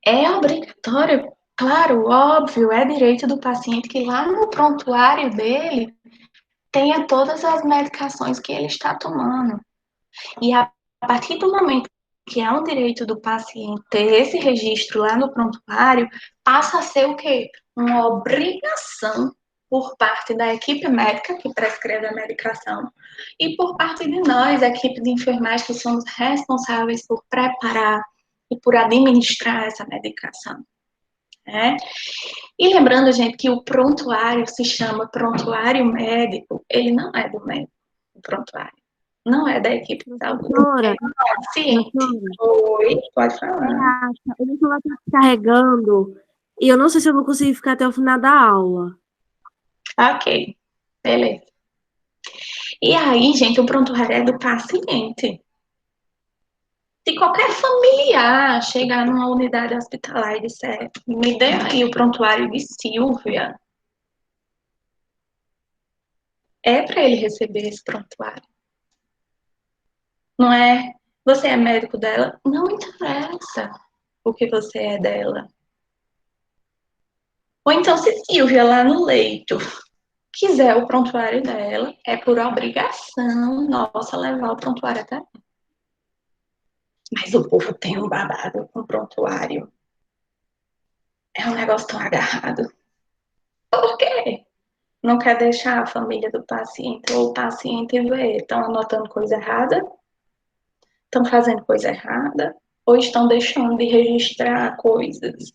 é obrigatório, claro, óbvio, é direito do paciente que lá no prontuário dele tenha todas as medicações que ele está tomando. E a partir do momento que é um direito do paciente ter esse registro lá no prontuário, passa a ser o quê? Uma obrigação por parte da equipe médica que prescreve a medicação e por parte de nós, a equipe de enfermagem, que somos responsáveis por preparar e por administrar essa medicação, né? E lembrando, gente, que o prontuário se chama prontuário médico, ele não é do médico, o prontuário. Não é da equipe de saúde. Doutora, Paciente. doutora, Oi, pode falar. o meu celular tá carregando e eu não sei se eu vou conseguir ficar até o final da aula. Ok, beleza. E aí, gente, o prontuário é do paciente. Se qualquer familiar chegar numa unidade hospitalar e disser, me dê aí o prontuário de Silvia, é para ele receber esse prontuário. Não é, você é médico dela? Não interessa o que você é dela. Ou então, se Silvia lá no leito quiser o prontuário dela, é por obrigação nossa levar o prontuário até. Mas o povo tem um babado com prontuário. É um negócio tão agarrado. Por quê? Não quer deixar a família do paciente ou o paciente ver. Estão anotando coisa errada? Estão fazendo coisa errada? Ou estão deixando de registrar coisas?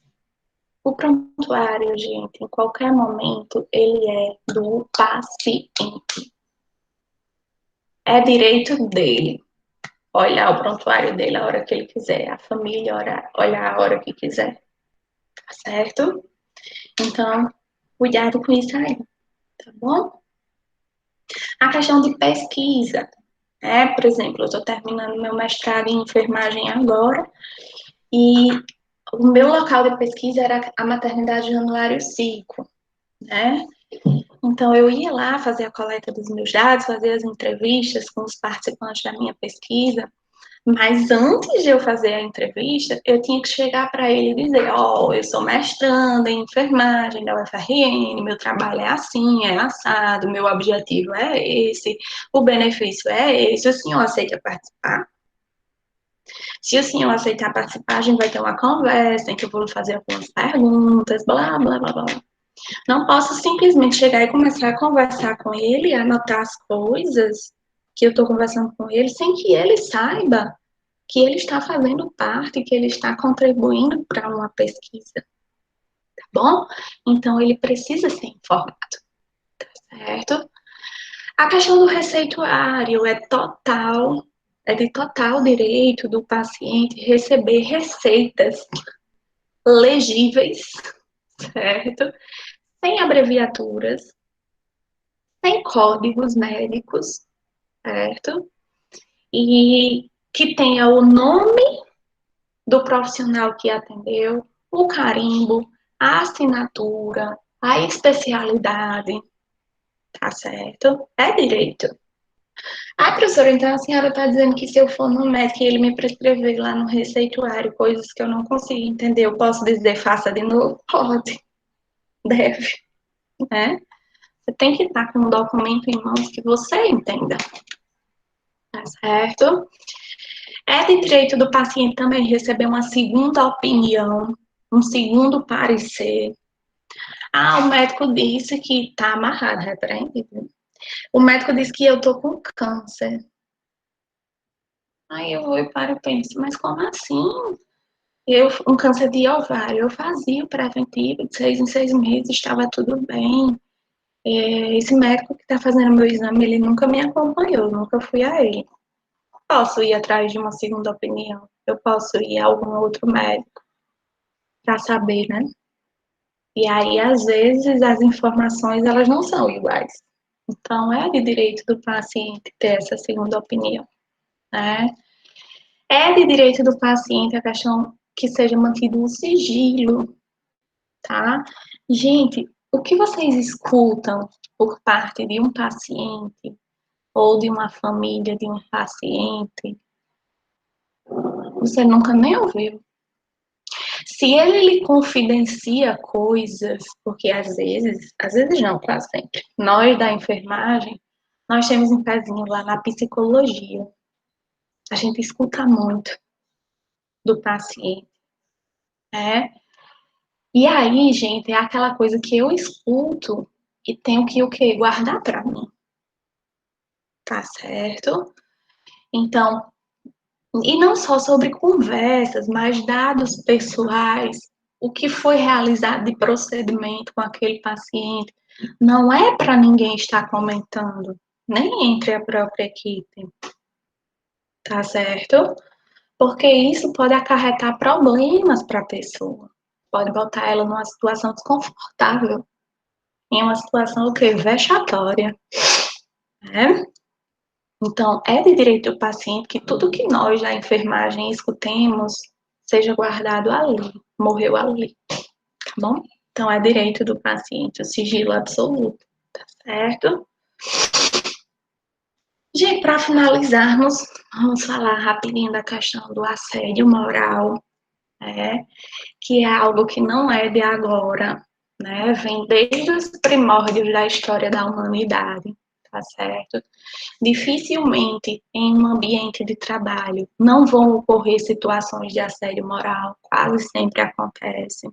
O prontuário, gente, em qualquer momento, ele é do paciente. É direito dele olhar o prontuário dele a hora que ele quiser, a família olhar a hora que quiser, tá certo? Então, cuidado com isso aí, tá bom? A questão de pesquisa, né? Por exemplo, eu estou terminando meu mestrado em enfermagem agora e o meu local de pesquisa era a maternidade Januário 5, né? Então, eu ia lá fazer a coleta dos meus dados, fazer as entrevistas com os participantes da minha pesquisa, mas antes de eu fazer a entrevista, eu tinha que chegar para ele e dizer, eu sou mestranda em enfermagem da UFRN, meu trabalho é assim, é assado, meu objetivo é esse, o benefício é esse, o senhor aceita participar? Se o senhor aceitar participar, a gente vai ter uma conversa em que eu vou fazer algumas perguntas, blá, blá, blá, blá. Não posso simplesmente chegar e começar a conversar com ele, anotar as coisas que eu estou conversando com ele, sem que ele saiba que ele está fazendo parte, que ele está contribuindo para uma pesquisa, tá bom? Então, ele precisa ser informado, certo? A questão do receituário é de total direito do paciente receber receitas legíveis, certo? Sem abreviaturas, sem códigos médicos, certo? E que tenha o nome do profissional que atendeu, o carimbo, a assinatura, a especialidade, tá certo? É direito. Ah, professora, então a senhora está dizendo que se eu for no médico e ele me prescrever lá no receituário coisas que eu não consigo entender, eu posso dizer faça de novo? Pode, deve, né? Você tem que estar com um documento em mãos que você entenda, tá certo? É de direito do paciente também receber uma segunda opinião, um segundo parecer. Ah, o médico disse que está amarrado, repreende. O médico disse que eu estou com câncer. Aí eu vou e paro e penso, mas como assim? Um câncer de ovário, eu fazia o preventivo de 6 em 6 meses, estava tudo bem. Esse médico que está fazendo meu exame, ele nunca me acompanhou, nunca fui a ele. Posso ir atrás de uma segunda opinião, eu posso ir a algum outro médico para saber, né? E aí, às vezes, as informações, elas não são iguais. Então, é de direito do paciente ter essa segunda opinião, né? É de direito do paciente a questão que seja mantido o sigilo, tá? Gente, o que vocês escutam por parte de um paciente ou de uma família de um paciente, você nunca nem ouviu. Se ele lhe confidencia coisas, porque às vezes não, quase sempre, nós da enfermagem, nós temos um pezinho lá na psicologia. A gente escuta muito do paciente, né? E aí, gente, é aquela coisa que eu escuto e tenho que o quê? Guardar para mim. Tá certo? Então, e não só sobre conversas, mas dados pessoais, o que foi realizado de procedimento com aquele paciente, não é para ninguém estar comentando, nem entre a própria equipe, tá certo? Porque isso pode acarretar problemas para a pessoa, pode botar ela numa situação desconfortável, em uma situação o quê? Vexatória, né? Então, é de direito do paciente que tudo que nós da enfermagem escutemos seja guardado ali, morreu ali, tá bom? Então, é direito do paciente, o sigilo absoluto, tá certo? Gente, para finalizarmos, vamos falar rapidinho da questão do assédio moral, né? Que é algo que não é de agora, né? Vem desde os primórdios da história da humanidade, tá certo? Dificilmente em um ambiente de trabalho não vão ocorrer situações de assédio moral, quase sempre acontece.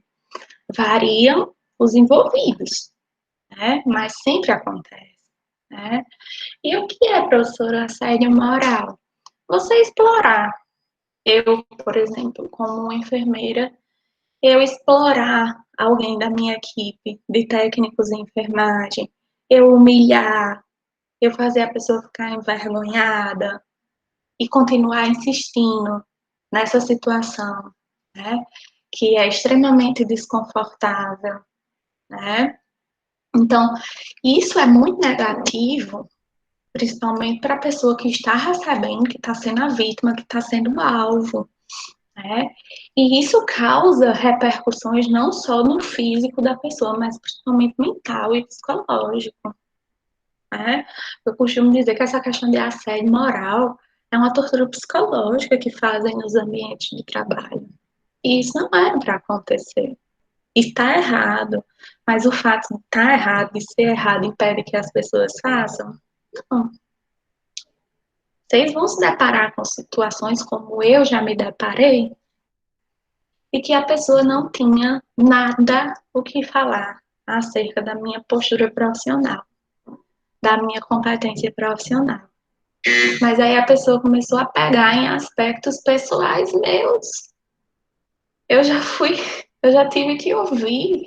Variam os envolvidos, né? Mas sempre acontece, né? E o que é, professora, assédio moral? Você explorar. Eu, por exemplo, como uma enfermeira, eu explorar alguém da minha equipe de técnicos em enfermagem, eu humilhar, eu fazer a pessoa ficar envergonhada e continuar insistindo nessa situação, né? Que é extremamente desconfortável, né? Então, isso é muito negativo, principalmente para a pessoa que está recebendo, que está sendo a vítima, que está sendo o alvo, né? E isso causa repercussões não só no físico da pessoa, mas principalmente mental e psicológico, né? Eu costumo dizer que essa questão de assédio moral é uma tortura psicológica que fazem nos ambientes de trabalho. E isso não era para acontecer. Está errado, mas o fato de estar errado, de ser errado, impede que as pessoas façam? Não. Vocês vão se deparar com situações como eu já me deparei, e que a pessoa não tinha nada o que falar acerca da minha postura profissional, da minha competência profissional. Mas aí a pessoa começou a pegar em aspectos pessoais meus. Eu já tive que ouvir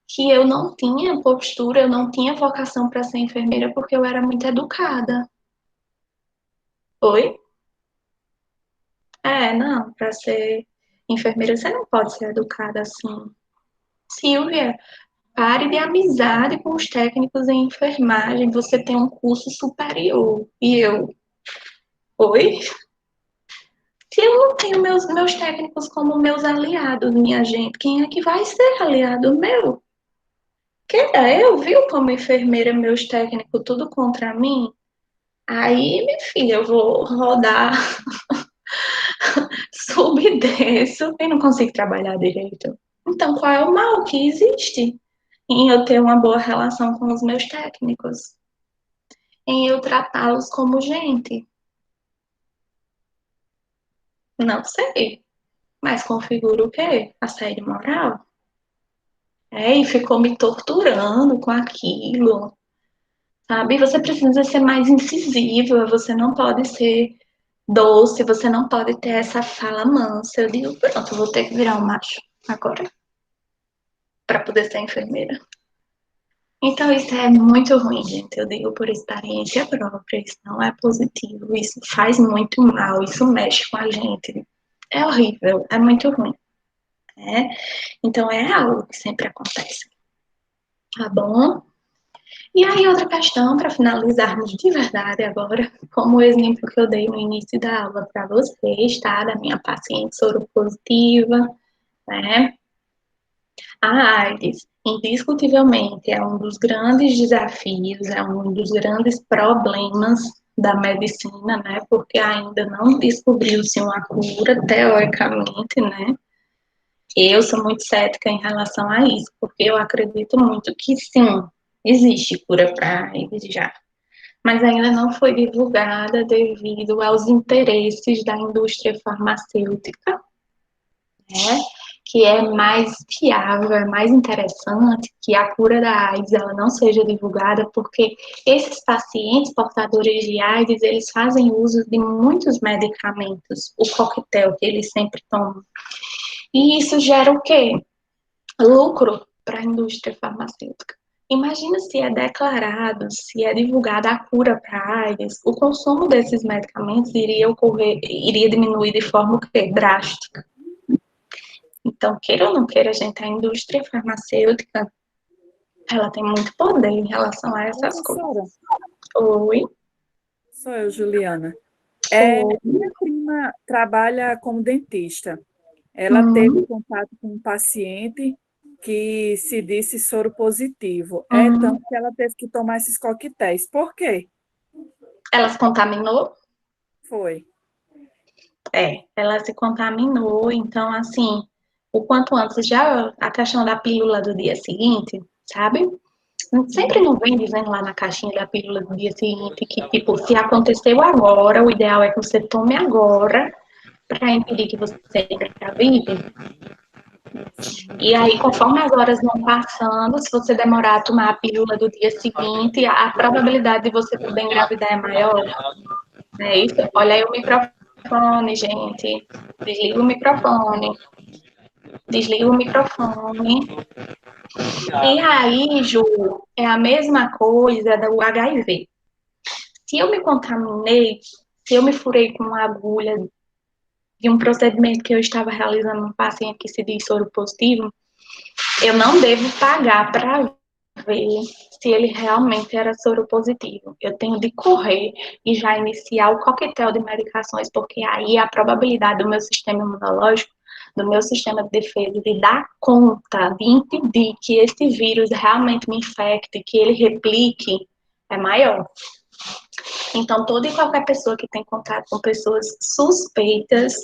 que eu não tinha postura, eu não tinha vocação para ser enfermeira porque eu era muito educada. Oi? Não, para ser enfermeira você não pode ser educada assim. Silvia, pare de amizade com os técnicos em enfermagem, você tem um curso superior. E eu, oi? Se eu não tenho meus técnicos como meus aliados, minha gente, quem é que vai ser aliado meu? Eu, viu, como enfermeira, meus técnicos tudo contra mim? Aí, minha filha, eu vou rodar, subo e desço e não consigo trabalhar direito. Então, qual é o mal que existe em eu ter uma boa relação com os meus técnicos? Em eu tratá-los como gente? Não sei, mas configura o quê? Assédio moral? E ficou me torturando com aquilo, sabe? Você precisa ser mais incisiva, você não pode ser doce, você não pode ter essa fala mansa. Eu digo, pronto, eu vou ter que virar um macho agora, para poder ser enfermeira. Então, isso é muito ruim, gente. Eu digo por experiência própria, isso não é positivo, isso faz muito mal, isso mexe com a gente. É horrível, é muito ruim. Né? Então, é algo que sempre acontece. Tá bom? E aí, outra questão, para finalizarmos de verdade agora, como o exemplo que eu dei no início da aula para vocês, tá? Da minha paciente soropositiva, né? A AIDS, indiscutivelmente, é um dos grandes desafios, é um dos grandes problemas da medicina, né? Porque ainda não descobriu-se uma cura, teoricamente, né? Eu sou muito cética em relação a isso, porque eu acredito muito que sim, existe cura para AIDS já, mas ainda não foi divulgada devido aos interesses da indústria farmacêutica, né? Que é mais viável, é mais interessante que a cura da AIDS ela não seja divulgada, porque esses pacientes portadores de AIDS, eles fazem uso de muitos medicamentos, o coquetel que eles sempre tomam. E isso gera o quê? Lucro para a indústria farmacêutica. Imagina se é declarado, se é divulgada a cura para a AIDS, o consumo desses medicamentos iria diminuir de forma drástica. Então, queira ou não queira, gente, a indústria farmacêutica, ela tem muito poder em relação a essas coisas. Oi? Sou eu, Juliana. Oi. Minha prima trabalha como dentista. Ela teve contato com um paciente que se disse soro positivo. Tanto que ela teve que tomar esses coquetéis. Por quê? Ela se contaminou? Foi. Ela se contaminou, então, assim, o quanto antes, já a questão da pílula do dia seguinte, sabe? Sempre não vem dizendo lá na caixinha da pílula do dia seguinte que, tipo, se aconteceu agora, o ideal é que você tome agora para impedir que você engravide. E aí, conforme as horas vão passando, se você demorar a tomar a pílula do dia seguinte, a probabilidade de você poder engravidar é maior. Não é isso? Olha aí o microfone, gente. Desliga o microfone. Desliga o microfone. E aí, Ju, é a mesma coisa do HIV. Se eu me contaminei, se eu me furei com uma agulha de um procedimento que eu estava realizando num paciente que se diz soro positivo, eu não devo pagar para ver se ele realmente era soro positivo. Eu tenho de correr e já iniciar o coquetel de medicações, porque aí a probabilidade do meu sistema imunológico, do meu sistema de defesa, de dar conta, de impedir que esse vírus realmente me infecte, que ele replique, é maior. Então, toda e qualquer pessoa que tem contato com pessoas suspeitas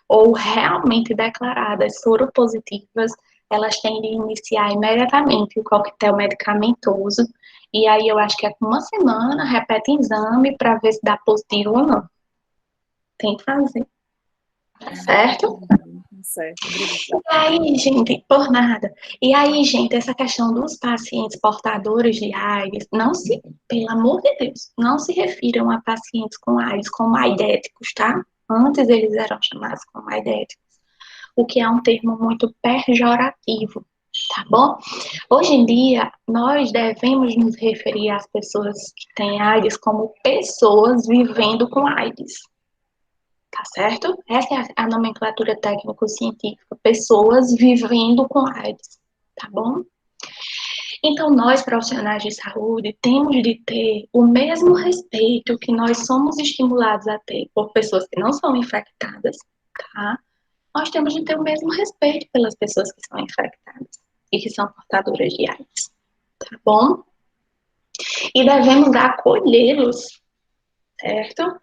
ou realmente declaradas soropositivas, elas têm de iniciar imediatamente o coquetel medicamentoso. E aí eu acho que é com uma semana, repete exame para ver se dá positivo ou não. tem que fazer, certo? Certo, E aí, gente, por nada. E aí, gente, essa questão dos pacientes portadores de AIDS, pelo amor de Deus, não se refiram a pacientes com AIDS como aidéticos, tá? Antes eles eram chamados como aidéticos, o que é um termo muito pejorativo, tá bom? Hoje em dia, nós devemos nos referir às pessoas que têm AIDS como pessoas vivendo com AIDS. Tá certo? Essa é a nomenclatura técnico-científica, pessoas vivendo com AIDS, tá bom? Então, nós, profissionais de saúde, temos de ter o mesmo respeito que nós somos estimulados a ter por pessoas que não são infectadas, tá? Nós temos de ter o mesmo respeito pelas pessoas que são infectadas e que são portadoras de AIDS, tá bom? E devemos acolhê-los, certo?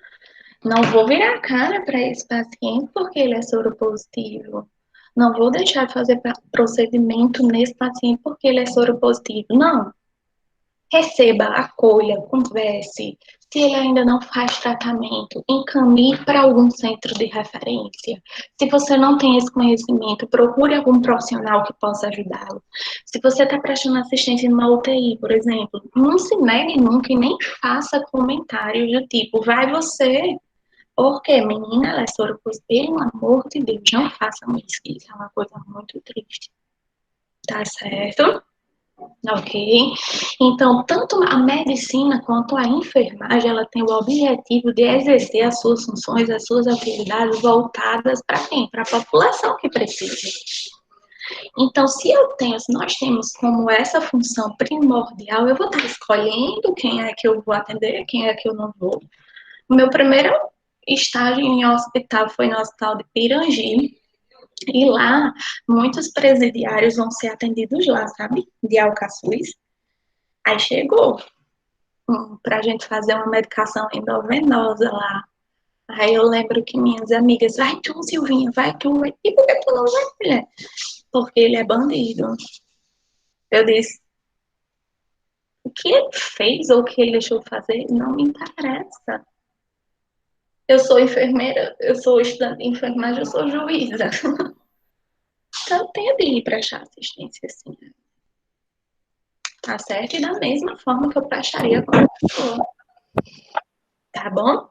Não vou virar a cara para esse paciente porque ele é soropositivo. Não vou deixar de fazer procedimento nesse paciente porque ele é soropositivo. Não. Receba, acolha, converse. Se ele ainda não faz tratamento, encaminhe para algum centro de referência. Se você não tem esse conhecimento, procure algum profissional que possa ajudá-lo. Se você está prestando assistência numa UTI, por exemplo, não se negue nunca e nem faça comentários do tipo, vai você. Porque, menina, ela é soropositiva, pelo amor de Deus, não façam isso, isso é uma coisa muito triste. Tá certo? Ok? Então, tanto a medicina quanto a enfermagem, ela tem o objetivo de exercer as suas funções, as suas atividades voltadas para quem? Para a população que precisa. Então, se nós temos como essa função primordial, eu vou estar escolhendo quem é que eu vou atender, quem é que eu não vou. O meu primeiro estágio em hospital foi no Hospital de Pirangi, e lá muitos presidiários vão ser atendidos lá, sabe? De Alcaçuz. Aí chegou pra gente fazer uma medicação endovenosa lá. Aí eu lembro que minhas amigas, vai tu, Silvinha, vai tu. E por que tu não vai, mulher? Porque ele é bandido. Eu disse, o que ele fez ou o que ele deixou de fazer não me interessa. Eu sou enfermeira, eu sou estudante de enfermagem, eu sou juíza. Então, eu tenho de ir prestar assistência, sim. Tá certo? E da mesma forma que eu prestaria com a pessoa. Tá bom?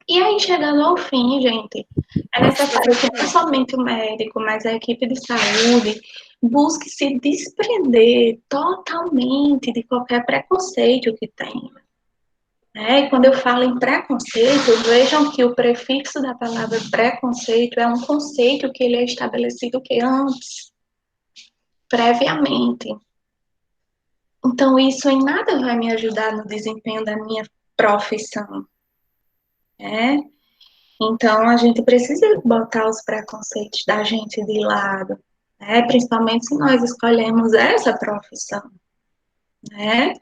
E aí, chegando ao fim, gente, é necessário que não somente o médico, mas a equipe de saúde busque se desprender totalmente de qualquer preconceito que tenha. E quando eu falo em preconceito, vejam que o prefixo da palavra preconceito é um conceito que ele é estabelecido que antes, previamente. Então, isso em nada vai me ajudar no desempenho da minha profissão, né? Então, a gente precisa botar os preconceitos da gente de lado, né? Principalmente se nós escolhemos essa profissão, né?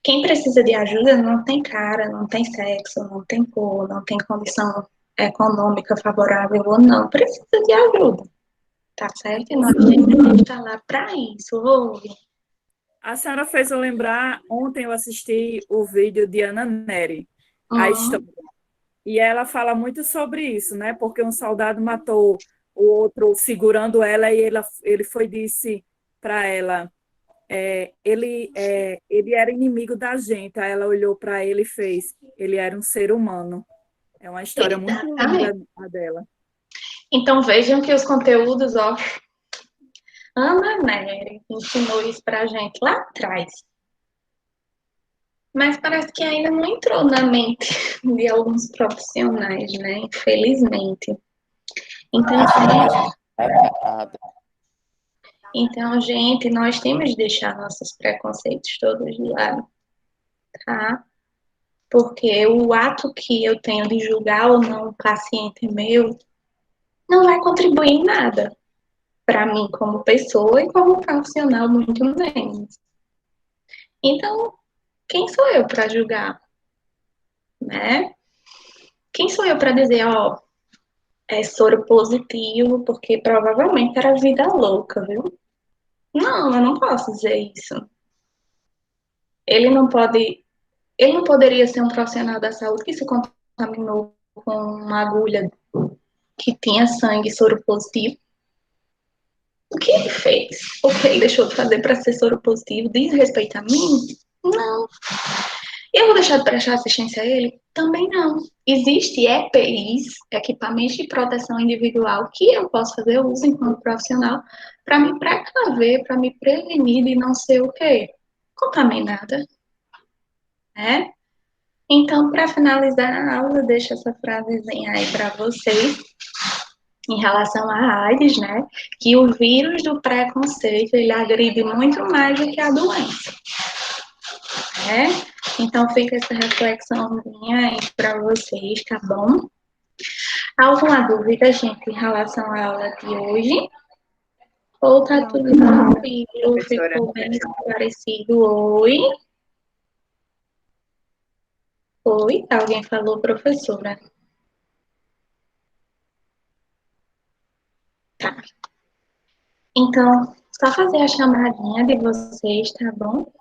Quem precisa de ajuda não tem cara, não tem sexo, não tem cor, não tem condição econômica favorável ou não, precisa de ajuda, tá certo? E nós temos que estar lá para isso, ouve. A senhora fez eu lembrar, ontem eu assisti o vídeo de Ana Nery, a história. E ela fala muito sobre isso, né? Porque um soldado matou o outro segurando ela e ele foi disse para ela, ele era inimigo da gente. Aí ela olhou para ele e fez, ele era um ser humano. É uma história muito linda a dela. Então vejam que os conteúdos, Ana Nery ensinou isso pra gente lá atrás. Mas parece que ainda não entrou na mente de alguns profissionais, né? Infelizmente. Então, gente, nós temos de deixar nossos preconceitos todos de lado, tá? Porque o ato que eu tenho de julgar ou não um paciente meu não vai contribuir em nada para mim como pessoa e como profissional, muito menos. Então, quem sou eu para julgar, né? Quem sou eu para dizer, é soro positivo, porque provavelmente era vida louca, viu? Não, eu não posso dizer isso. Ele não poderia ser um profissional da saúde que se contaminou com uma agulha que tinha sangue soro positivo. O que ele fez? O que ele deixou de fazer para ser soro positivo? Diz respeito a mim? Não. Eu vou deixar de prestar assistência a ele? Também não. Existe EPIs, equipamentos de proteção individual, que eu posso fazer uso enquanto profissional para me precaver, para me prevenir de não ser o quê? Contaminada. Né? Então, para finalizar a aula, eu deixo essa frasezinha aí para vocês, em relação à AIDS, né? Que o vírus do preconceito, ele agride muito mais do que a doença. Né? Então, fica essa reflexãozinha aí para vocês, tá bom? Alguma dúvida, gente, em relação à aula de hoje? Ou tá tudo tranquilo? Ficou bem esclarecido? Oi? Oi? Alguém falou, professora? Tá. Então, só fazer a chamadinha de vocês, tá bom?